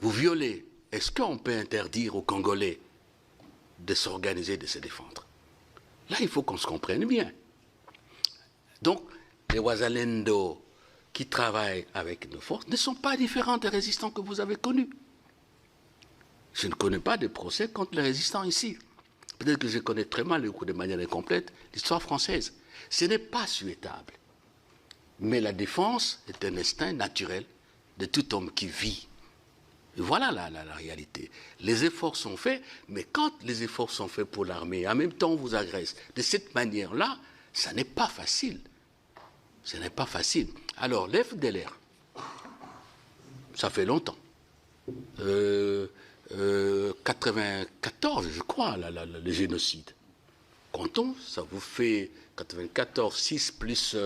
vous violez, est-ce qu'on peut interdire aux Congolais de s'organiser, de se défendre? Là, il faut qu'on se comprenne bien. Donc, les Wazalendo qui travaillent avec nos forces ne sont pas différents des résistants que vous avez connus. Je ne connais pas de procès contre les résistants ici. Peut-être que je connais très mal, de manière incomplète, l'histoire française. Ce n'est pas souhaitable. Mais la défense est un instinct naturel de tout homme qui vit. Et voilà la réalité. Les efforts sont faits, mais quand les efforts sont faits pour l'armée, en même temps on vous agresse de cette manière-là, ça n'est pas facile. Ce n'est pas facile. Alors, l'FDLR, ça fait longtemps. 94, je crois, le génocide. Comptons, ça vous fait 94, 6 plus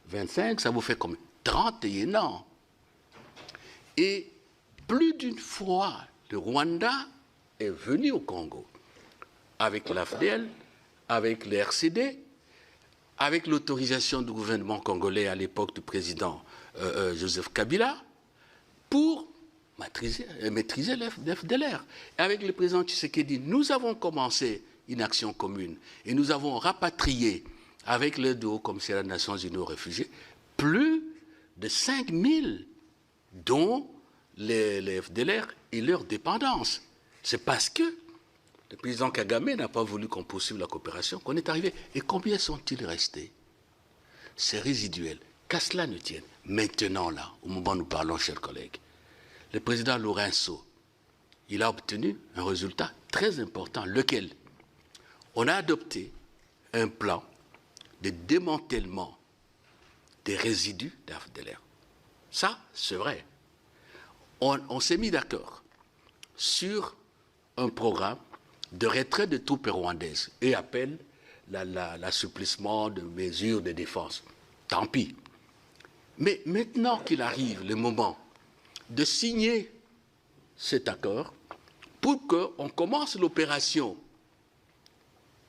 25, ça vous fait combien? 31 ans. Et plus d'une fois, le Rwanda est venu au Congo, avec l'AFDL, avec le RCD, avec l'autorisation du gouvernement congolais à l'époque du président Joseph Kabila, pour maîtriser l'FDLR. Et avec le président Tshisekedi, nous avons commencé une action commune et nous avons rapatrié, avec l'aide du Haut-Commissariat des Nations Unies aux réfugiés, plus de 5000, dont les FDLR et leur dépendance. C'est parce que le président Kagame n'a pas voulu qu'on poursuive la coopération qu'on est arrivé. Et combien sont-ils restés? C'est résiduel. Qu'à cela ne tienne. Maintenant, là, au moment où nous parlons, chers collègues, le président Lourenço, il a obtenu un résultat très important, lequel on a adopté un plan de démantèlement des résidus d'AFDLR. Ça, c'est vrai. On s'est mis d'accord sur un programme de retrait de troupes rwandaises et appelle l'assouplissement de mesures de défense. Tant pis. Mais maintenant qu'il arrive le moment de signer cet accord pour qu'on commence l'opération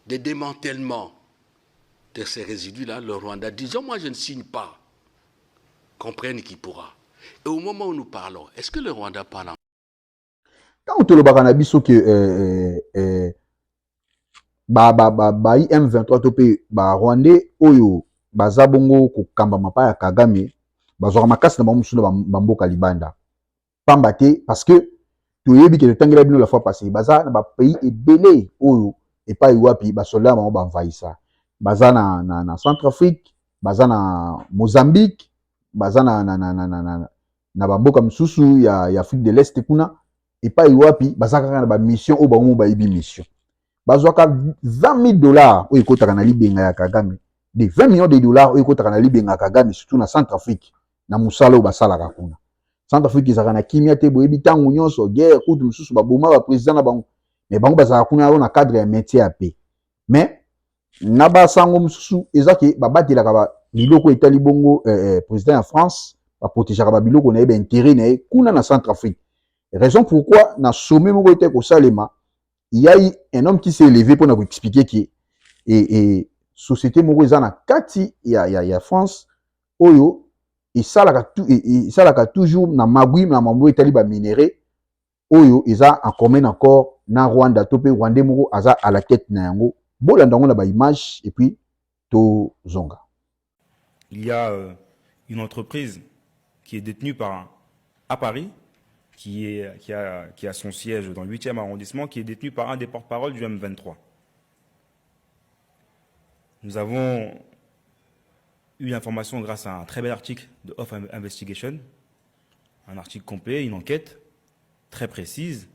de démantèlement de ces résidus-là, le Rwanda, disons, moi je ne signe pas, comprenne qui pourra. Et au moment où nous parlons, est-ce que le Rwanda parle en... Quand tu le bakana biso que M23 topé Rwandais oyo baza bongo ko kamba mapa ya Kagame bazwa makasi na bamusula bamboka libanda pamba te parce que toyebi que le tangela bino la fois passée baza na ba pays ebele oyo epai wapi ba soldat bango ba envahissa baza na Centrafrique baza na Mozambique baza na bamboka misusu ya Afrique de l'Est kuna epai wapi baza kaka na ba mission o bango ba ibi mission bazwaka 20 000 $ oyo ekotaka na libenga ya Kagame, de 20 millions de dollars oyo ekotaka na libenga ya Kagame, surtout na Centrafrique na musala oyo basalaka kuna. Centrafrique ezaka na kimia te boyebi tangu nyonso guerre kutu mususu baboma ba président na bango, mais bango bazaka kuna na cadre ya métier ya paix. Mais na basango mususu ezaki babatelaka ba biloko etali bongo président ya France ba protégeaka ba biloko na yeba intérêt na ye kuna na Centrafrique. Raison pourquoi na sommet moko ete ko salema, il y a eu un homme qui s'est élevé pour nous expliquer que et société moko eza na kati ya France oyo et ça la toujours na magui na mambo etali ba minéré oyo eza en commun encore na Rwanda topé Rwanda moko aza à la tête na yango bolanda ngo na ba image et puis to zonga. Il y a une entreprise qui est détenue à Paris, qui a son siège dans le 8e arrondissement, qui est détenue par un des porte-parole du M23. Nous avons eu l'information grâce à un très bel article de Off Investigation, un article complet, une enquête très précise,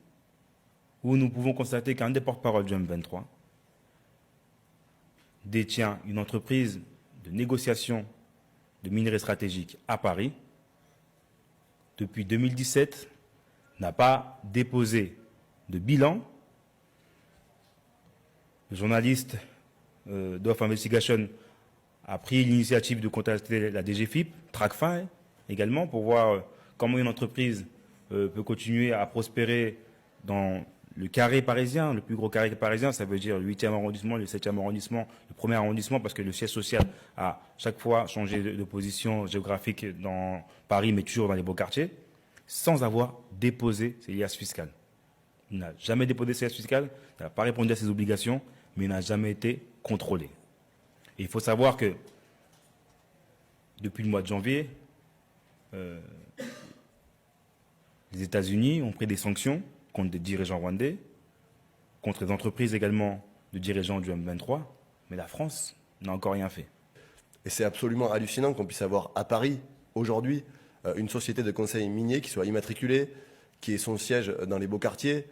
où nous pouvons constater qu'un des porte-parole du M23 détient une entreprise de négociation de minerais stratégiques à Paris. Depuis 2017, n'a pas déposé de bilan. Le journaliste d'Off Investigation a pris l'initiative de contacter la DGFIP, Tracfin également, pour voir comment une entreprise peut continuer à prospérer dans le carré parisien, le plus gros carré parisien, ça veut dire le 8e arrondissement, le 7e arrondissement, le 1er arrondissement, parce que le siège social a chaque fois changé de position géographique dans Paris, mais toujours dans les beaux quartiers, sans avoir déposé ses liasses fiscales. Il n'a jamais déposé ses liasses fiscales, il n'a pas répondu à ses obligations, mais il n'a jamais été contrôlé. Et il faut savoir que depuis le mois de janvier, les États-Unis ont pris des sanctions contre des dirigeants rwandais, contre les entreprises également de dirigeants du M23, mais la France n'a encore rien fait. Et c'est absolument hallucinant qu'on puisse avoir à Paris, aujourd'hui, une société de conseil minier qui soit immatriculée, qui ait son siège dans les beaux quartiers,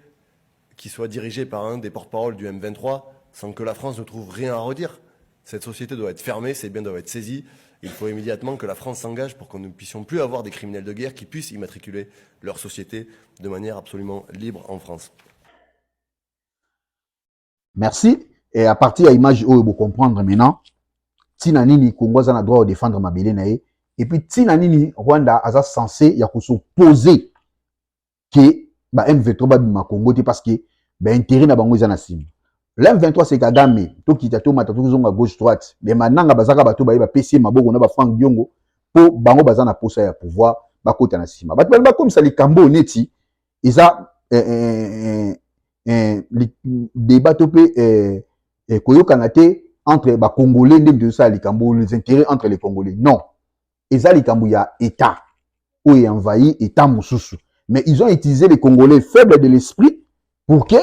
qui soit dirigée par un des porte-parole du M23, sans que la France ne trouve rien à redire. Cette société doit être fermée, ses biens doivent être saisis. Il faut immédiatement que la France s'engage pour que nous ne puissions plus avoir des criminels de guerre qui puissent immatriculer leur société de manière absolument libre en France. Merci. Et à partir de l'image, vous comprendre maintenant, Tina Nini Congo a le droit de défendre ma belle nae. Et puis Tina Nini Rwanda a censé s'opposer que M23 va bima Congo parce que intérêt na bango na sim. L'M23 c'est Kagame, to kitato matatu zonga gauche droite. Mais maintenant bazaka bato ba PC maboko na ba Frank Diongo po bango bazana posa ya pouvoir ba kota na sima. Bato ba comme ça les Kambo neti isa débat topé koyoka na te entre ba Congolais ndem de ça les Kambo les intérêts entre les Congolais. Non. Eza les Kambo ya état ou est envahi état mususu. Mais ils ont utilisé les Congolais faibles de l'esprit pour que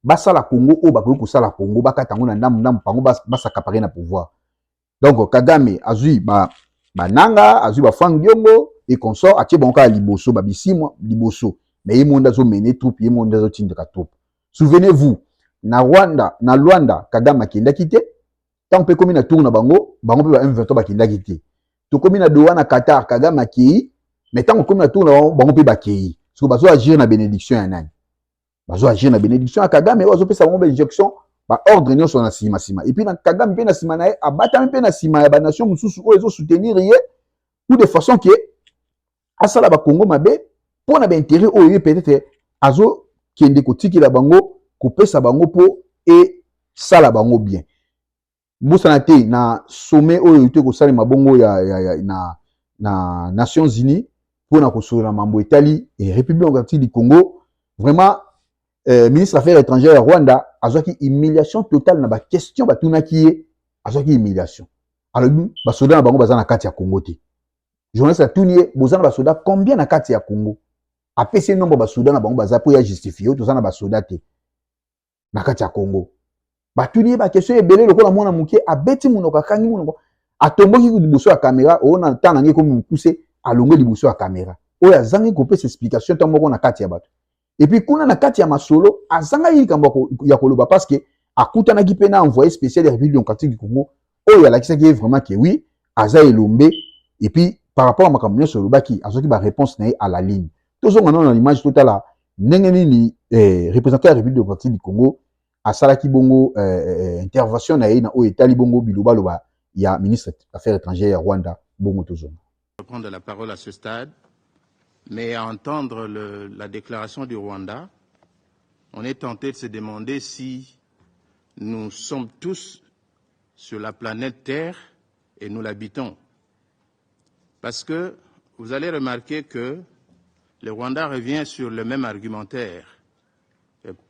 basala Congo o bakoki kosala Congo bakatango na ndam pango basakapare na pouvoir. Donc Kagame azui bananga azui ba Frank Diongo et consort atie bango ka liboso babisimo liboso mais yemonda zo mener troupe yemonda zo tindika troupe. Souvenez-vous na Rwanda Kagame akendaki te tant pe komi na tour na bango pe ba M23 bakendaki te. To komi na Doha na Qatar Kagame akei mais tant komi na tour na bango pe bakei. So bazo agir na bénédiction ya nani. Bazo agir na bénédiction à Kagame ozo pesa bango injection ba ordre nyonso na sima et puis na Kagame pe na sima na abata pe na sima ya ba nation mususu o ezo soutenir ye ou de façon que asala ba Congo mabe pour na ba intérêt o ye peut-être azo kende kotiki la bango ko pesa bango po et sala bango bien. Bosana te na sommet o yote ko sala mabongo ya na Nations Unies pour na ko sala mambo Italie et République démocratique du Congo vraiment ministre affaires étrangères Rwanda azwaki humiliation totale na ba question batunaki ye azwaki humiliation. Alors ba soda na bango bazana na kati ya Congo te. Journaliste atunier bozana ba soda combien na kati ya Congo? Apesi nombre ba soda na bango baza po ya justifier to zana ba soda te. Na kati ya Congo. Batunier ba question ebele lokola mwana muke abeti munoko kangi munoko atomboki ku liboso ya caméra ona tana ngi ko mukuse alongo liboso ya caméra. Oya zangi ko pesa explication tamoko na kati ya bato. Et puis kuna na kati ya masolo azanga yi kambo ya koloba parce que akutanaki pe na envoyé spécial de République démocratique du Congo oyo alakisaki vraiment que oui aza elombe et puis par rapport à makambo nyonso olobaki azoki ba réponse na ye à la ligne tozonga na l'image totala ndenge nini représentant ya République démocratique du Congo asalaki bongo intervention na ye na oyo etali bongo biloba loba ya ministre des Affaires étrangères ya Rwanda bongo tozonga. Je vais prendre la parole à ce stade, mais à entendre la déclaration du Rwanda, on est tenté de se demander si nous sommes tous sur la planète Terre et nous l'habitons. Parce que vous allez remarquer que le Rwanda revient sur le même argumentaire,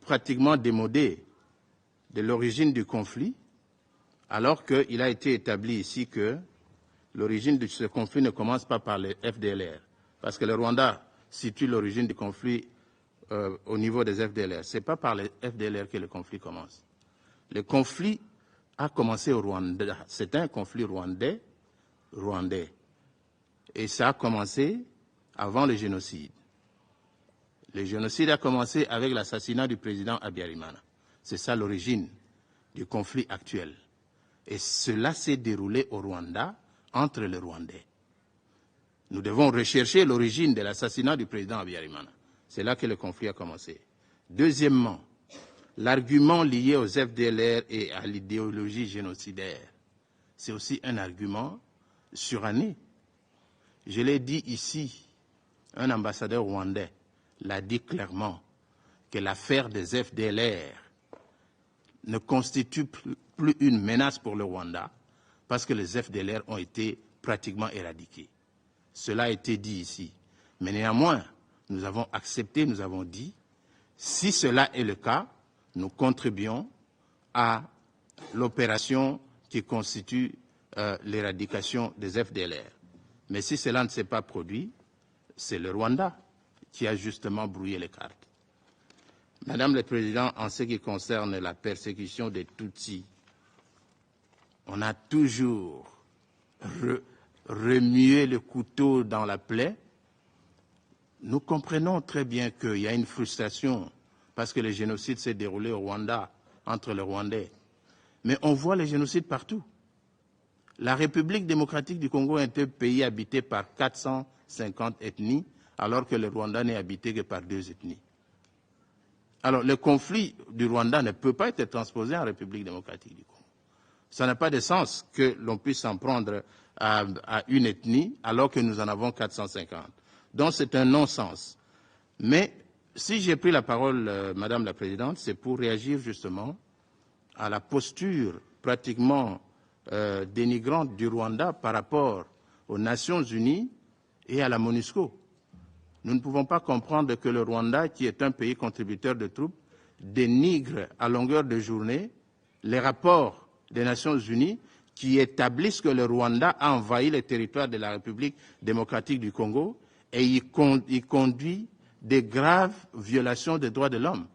pratiquement démodé, de l'origine du conflit, alors qu'il a été établi ici que l'origine de ce conflit ne commence pas par les FDLR. Parce que le Rwanda situe l'origine du conflit au niveau des FDLR. Ce n'est pas par les FDLR que le conflit commence. Le conflit a commencé au Rwanda. C'est un conflit rwandais. Et ça a commencé avant le génocide. Le génocide a commencé avec l'assassinat du président Habyarimana. C'est ça l'origine du conflit actuel. Et cela s'est déroulé au Rwanda entre les Rwandais. Nous devons rechercher l'origine de l'assassinat du président Habyarimana. C'est là que le conflit a commencé. Deuxièmement, l'argument lié aux FDLR et à l'idéologie génocidaire, c'est aussi un argument suranné. Je l'ai dit ici, un ambassadeur rwandais l'a dit clairement, que l'affaire des FDLR ne constitue plus une menace pour le Rwanda, parce que les FDLR ont été pratiquement éradiqués. Cela a été dit ici. Mais néanmoins, nous avons accepté, nous avons dit, si cela est le cas, nous contribuons à l'opération qui constitue l'éradication des FDLR. Mais si cela ne s'est pas produit, c'est le Rwanda qui a justement brouillé les cartes. Madame le Président, en ce qui concerne la persécution des Tutsis, on a toujours remué le couteau dans la plaie. Nous comprenons très bien qu'il y a une frustration parce que le génocide s'est déroulé au Rwanda, entre les Rwandais. Mais on voit le génocide partout. La République démocratique du Congo est un pays habité par 450 ethnies, alors que le Rwanda n'est habité que par 2 ethnies. Alors, le conflit du Rwanda ne peut pas être transposé en République démocratique du Congo. Ça n'a pas de sens que l'on puisse s'en prendre à une ethnie, alors que nous en avons 450. Donc, c'est un non-sens. Mais si j'ai pris la parole, Madame la Présidente, c'est pour réagir justement à la posture pratiquement dénigrante du Rwanda par rapport aux Nations Unies et à la MONUSCO. Nous ne pouvons pas comprendre que le Rwanda, qui est un pays contributeur de troupes, dénigre à longueur de journée les rapports des Nations Unies qui établissent que le Rwanda a envahi les territoires de la République démocratique du Congo et il conduit des graves violations des droits de l'homme.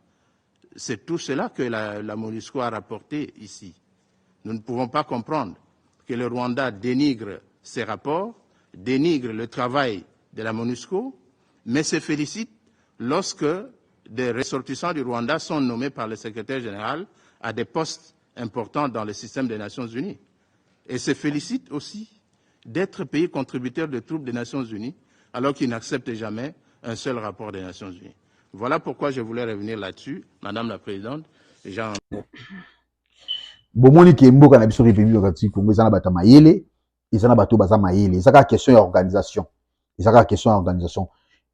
C'est tout cela que la MONUSCO a rapporté ici. Nous ne pouvons pas comprendre que le Rwanda dénigre ces rapports, dénigre le travail de la MONUSCO, mais se félicite lorsque des ressortissants du Rwanda sont nommés par le secrétaire général à des postes importants dans le système des Nations Unies. Et se félicite aussi d'être pays contributeur de troupes des Nations Unies, alors qu'ils n'acceptent jamais un seul rapport des Nations Unies. Voilà pourquoi je voulais revenir là-dessus, Madame la Présidente. Bomoni ke mboka na biso République démocratique Congo ezana bata mayele, ezana bato baza mayele, ezaka question ya organisation. Ezaka question ya organisation.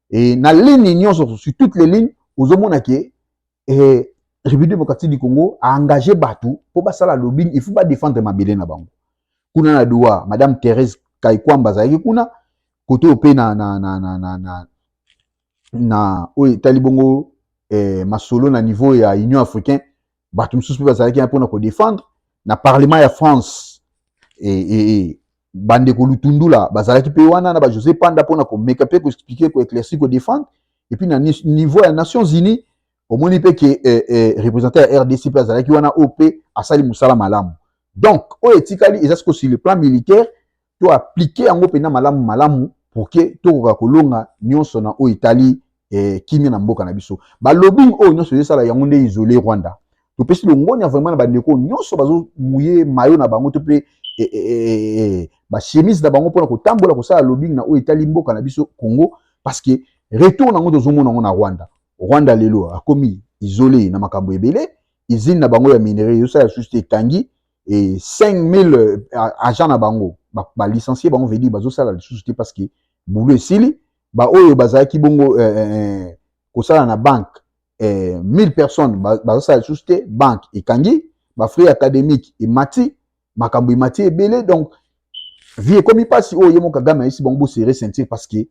Et na ligne nyonso sur toutes les lignes, ozomona ke République démocratique du Congo a engagé bato pour basala lobbying, il faut pas défendre mabele na bango. Kuna na doa Madame Thérèse Kaikwamba zaki kuna côté opé na oyo talibongo masolo na niveau ya Union africaine bato msusu bazalaki mpona ko défendre na parlement ya France et bandeko Lutundula bazalaki pe wana na ba José Panda mpona ko make up ko expliquer ko éclaircir ko défendre et puis na niveau ya Nations Unies omoni pe ke représentant ya RDC bazalaki wana OP asali musala malamu. Donc oyo etikali ezasiko sur le plan militaire to appliquer yango pena malamu pour que to kolonga nyonso na o Italie kimia na mboka na biso ba lobbying o nyonso yesala yango nde isolé Rwanda to pesi longoni vraiment na bandeko nyonso bazo mouiller mayo na bango to pe ba chemise na bango pona ko tambola ko sala lobbying na o etali mboka na biso Congo parce que retour nango tozomona ngo na Rwanda lelo akomi isolé na makambo ebele usine na bango ya minerai yo sala juste tangi et 5000 agents na bango ba licencié bango veut dire bazo sala la société parce que boulot esili ba oyo bazaki bongo ko sala na banque 1000 personnes bazo sala la société banque ekangi ba frais académiques et mati makambo mati ebele donc vie comme il passe oyo mo Kagame ici bango serré ceinture parce que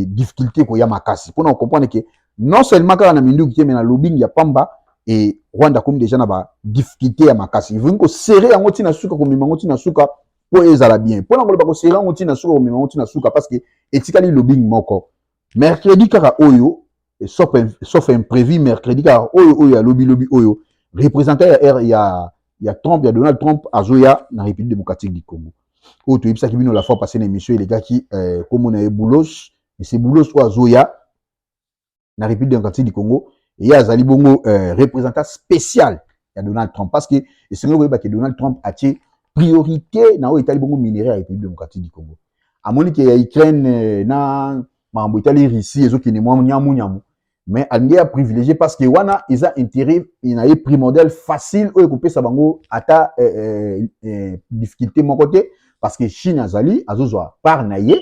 difficulté ko ya makasi pour nous comprendre que non seulement quand on a mindu qui mais na lobbying ya pamba et Rwanda comme déjà na ba difficulté ya makasi il veut ko serrer en tina suka ko mimango tina suka pour ezala bien pour na ko serrer en tina suka ko mimango tina suka parce que etikali lobbying moko mercredi kaka oyo sauf imprévu mercredi kaka oyo ya lobby oyo représentant ya Trump ya Donald Trump azoya na République démocratique du Congo oyo to yebisa ki bino la fois passée na émission les gars qui comme on a Boulos et c'est Boulos ou azoya na République démocratique du Congo et ya azali bongo représentant spécial ya Donald Trump parce que c'est ngo ba que Donald Trump a tie priorité na o etali bongo minerai ya République démocratique du Congo amoni ke ya Ukraine na mambo etali Russie ezokine mwa nyamu mais alingi ya privilégié parce que wana ils a intérêt ina ye primordial facile o ekopesa bango ata difficulté mon côté parce que Chine azali azozwa par na ye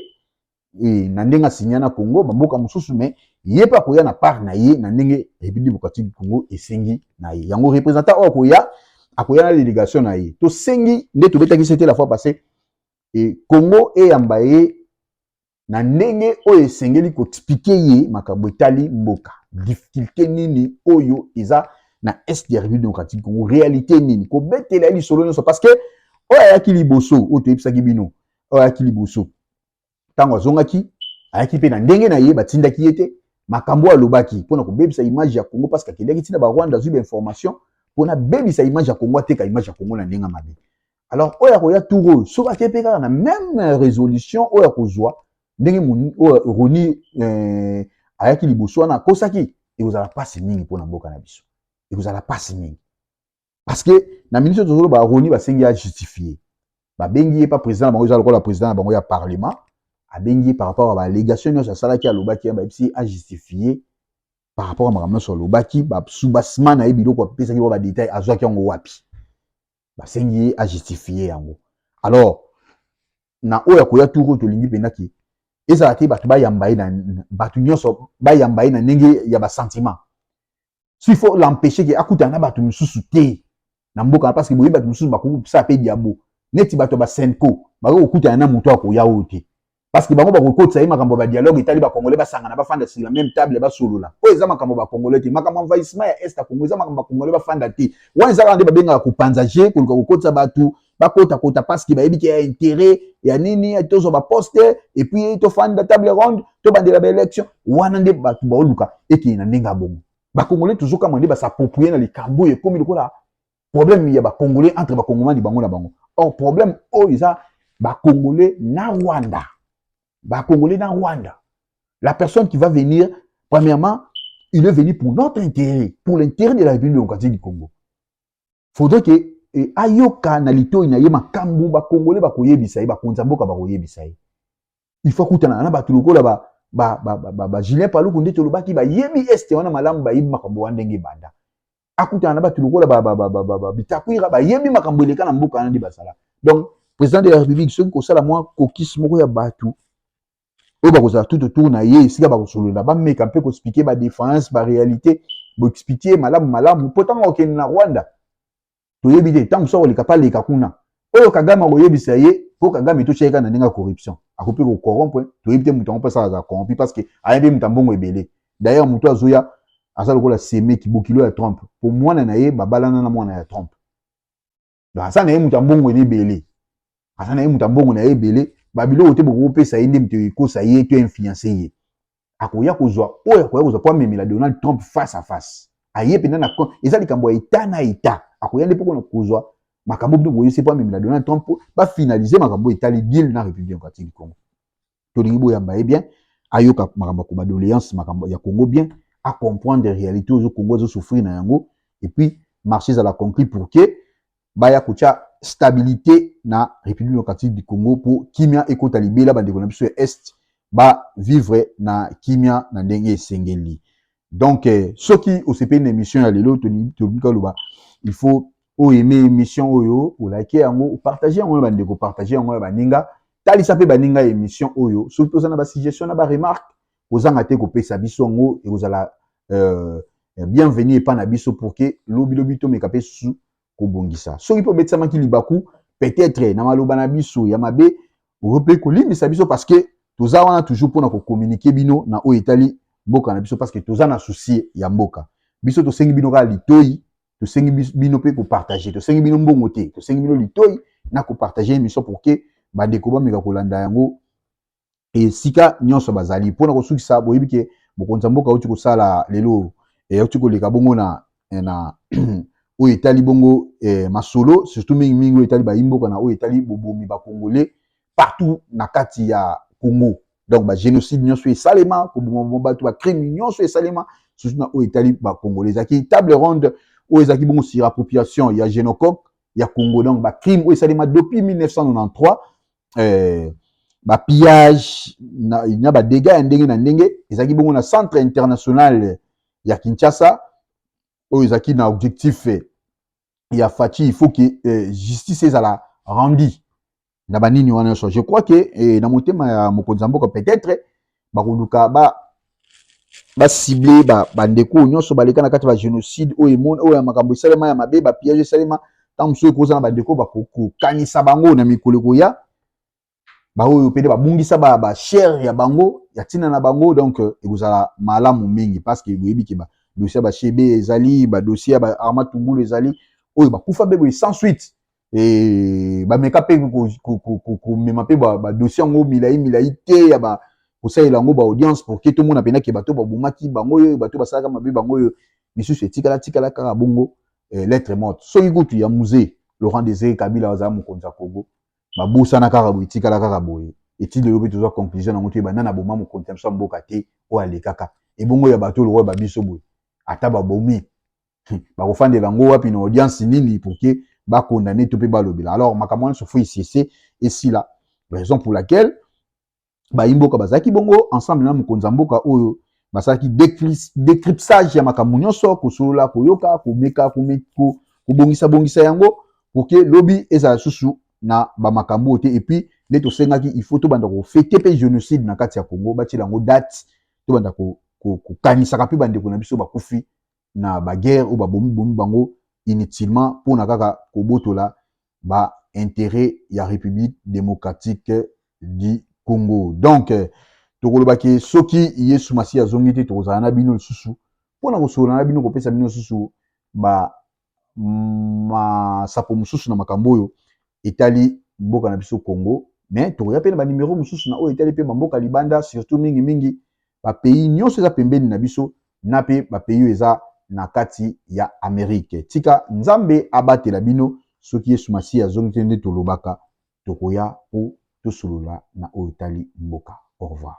et na ndenga signé na Congo bamboka mususu mais ye pa koya na par na ye na ndenge République démocratique du Congo esengi na ye yango représentant akoya na délégation na ye to sengi nde to betaki c'était la fois passée et Congo e yambaye na ndenge oyo esengeli ko expliquer ye makambo etali mboka difficulté nini oyo eza na est de République démocratique du Congo réalité nini ko betela li solo nyonso parce que oyo ayaki liboso oyo toyebisaki bino oyo ayaki liboso ntango azongaki ayaki mpe na ndenge na ye batindaki ye te makambo alobaki mpona kobebisa image ya Congo parce que akendaki ntina barwanda azwi bainformation mpona bebisa image ya Congo ateka image ya Congo na ndenge mabe alors oyo akoya tour oyo soki ake mpe kaka na même résolution oyo akozwa ndenge oyo Roni ayaki liboso wana akosaki ekozala pasi mingi mpona mboka na biso ekozala pasi mingi parce que na ministre tozoloba Roni basengi ya justifier babengi ye pa président na bango eza lokola président na bango ya parlement abengi par rapport à la allégation nyonso asalaki alobaki ya babisi a justifier par rapport à makambo nyonso alobaki basoubassement na ye biloko apesaki bo badetail azwaki yango wapi basengi ye a justifier yango alors na oyo akoya tour oyo tolingi mpendaki ezala te bato bayamba ye na bato nyonso bayamba ye na ndenge ya basentiment s'il faut l'empêcher ke akutana na bato mosusu te na mboka parce que boyebi bato mosusu bakosala mpe diabo neti bato basenko bakokutana na moto akoya oyo te parce que bango bakokotisa ye makambo ba dialogue etali bakongolais basangana bafanda sur la même table basolola oyo eza makambo bakongolais te makambo envahissement ya est ya Congo eza makambo bakongolais bafanda te wana eza kaka nde babengaka kopanza je koluka kokotisa bato bakotakota parce que bayebi ke ya intérêt ya nini tozwa baposte et puis tofanda table ronde tobandela baélection wana nde bato baoluka ekeye na ndenge ya bongo bakongolais toujours kama nde basaproprie na likambo oyo ekomi lokola problème ya bakongolais entre bakongomani bango na bango or problème oyo eza bakongolais na Rwanda. Congolais dans Rwanda. La personne qui va venir, premièrement, il est venu pour notre intérêt, pour l'intérêt de la République démocratique du Congo. Il faudrait que ayoka na lito ina yema kambu ba Congolais ba koyebisa ba konzamboka ba koyebisa. Il faut kutana na ba tuloko la ba Julien Paluku nde tolobaki ba yebi este wana malamu ba yibi makambo wandenge banda. Akutana na ba tuloko la ba bitakwira ba yebi makambo eleka na mboka ndi basala. Donc président de la République ce ko sala moi kokis moko ya batu oyo bakozala tout autour na ye esika bakosolola bameka mpe koexplike badéfense baréalité boexplike malamu mpo ntango okende na Rwanda toyebi te ntango so koleka pa leka kuna oyo Kagame akoyebisa ye mpo Kagame totyaka na ndenge ya corruption akopi kocorrompre toyebi te moto yango mpo asalaka corrompi parce que ayembi moto mbongo ebele d'ailleurs moto azoya aza lokola seme kibokilo ya Trump po mwana na ye babalana na mwana ya Trump donc asa na ye moto mbongo ebele asa na ye moto mbongo na ye ebele babilo te boko pesa yende mte ko sa ye to influencer ye akoya kozwa oya akoya kozwa po memela Donald Trump face à face aye pena na eza likambo ya eta na eta akoya nde poko na kozwa makambo bino boye se po memela Donald Trump ba finaliser makambo etali deal na République démocratique du Congo to lingi boyamba e bien ayoka makambo ko ba doléance makambo ya Congo bien à comprendre les réalités au Congo zo souffrir na yango et puis marché à la conclu pour que baya kucha stabilité na République démocratique du Congo pour kimia ekota libela bande na biso est ba vivre na kimia na ndenge sengeli. Donc soki OCP une émission ya lelo toni kaloba il faut aimer émission oyo ou liker yango ou partager yango bande ko partager yango baninga tali sape baninga émission oyo surtout ça na ba suggestion na ba remarque ozanga te ko pesa biso ngo et ozala bienvenue pa na biso pour que lobi to meka pe su ko bongisa soki po betsa maki libaku peut-être na maloba na biso ya mabe repe ko limisa biso parce que toza wana toujours pour na ko communiquer bino na o etali mboka na biso parce que toza na souci ya mboka biso to sengi bino ka litoi to sengi bino pe ko partager to sengi bino mbongo te to sengi bino litoi na ko partager émission pour que bande ko ba meka ko landa yango et sika nyonso bazali pour na ko sukisa boyebi ke mokonza mboka uti ko sala lelo et uti ko leka bongo na o etali bongo masolo surtout mingi o etali ba imboka na o etali bobomi ba congolais partout na kati ya Congo. Donc ba génocide nyonso e salema ko bomba to ba crime nyonso e salema surtout na o etali ba congolais aki table ronde o ezaki bongo sur appropriation ya génocoque ya Congo. Donc ba crime o e salema depuis 1993 ba pillage na ba dégâts ya ndenge na ndenge ezaki bongo na centre international ya Kinshasa o ezaki na objectif ya Fachi il faut que justice ezala rendue na banini wana so je crois que na motema ya mokonza mboka peut-être ba kuluka ba cibler ba ndeko nyonso baleka na kati ba génocide o emona o ya makambo salema ya mabe ba pillage salema tant mso ko za na ba ndeko ba ko kanisa bango na mikoleko ya ba oyo pede ba bungisa ba cher ya bango ya tina na bango donc ekozala malamu mingi parce que boyebi ke ba dossier ba chebe ezali ba dossier ba armatungulu ezali oyo ba kufa bebo sans suite et ba meka pe ko mema pe ba dossier ngo milai te ya ba kosalela ngo ba audience pour que tout le monde apena ke bato ba bumaki bango yo bato ba saka mabe bango yo misusu etikala kaka bongo lettre morte soki kutu ya musée Laurent Désiré Kabila waza mokonza Congo babusa na kaka boye etikala kaka boye etile yo pe tozwa conclusion nango te banana boma mokonza mso mboka te o ale kaka et bongo ya bato lo ba biso boye ata ba bomi ba kofandela ngo wapi na audience nini pour que ba condamner to pe ba lobela. Alors makamwa so faut ici et si la raison pour laquelle ba imboka bazaki bongo ensemble na mokonza mboka oyo basaki décryptage ya makambo nyonso kosolola koyoka komeka ko bongisa yango pour que lobby ezala susu na ba makambo te et puis les to sengaki il faut to banda ko fêter pe génocide na kati ya Congo ba tila ngo date to banda ko kanisa ka pe bande ko na biso ba kufi na ba guerre ou ba bomi bango inutilement pour na kaka ko botola ba intérêt ya République démocratique du Congo. Donc tokolobaki soki Yesu Masi azongi te tokozala na bino lisusu pona kosola na bino kopesa bino lisusu ba sapo mususu na makambo oyo etali mboka na biso Congo mais tokoya pe na ba numéro mususu na oyo etali pe mboka libanda surtout mingi ba pays nyonso eza pembeni na biso na pe ba pays eza na kati ya Amérique. Tika nzambe abatela bino soki Yesu Masi azongi te nde tolobaka tokoya po tosolola na oyo etali mboka. Au revoir.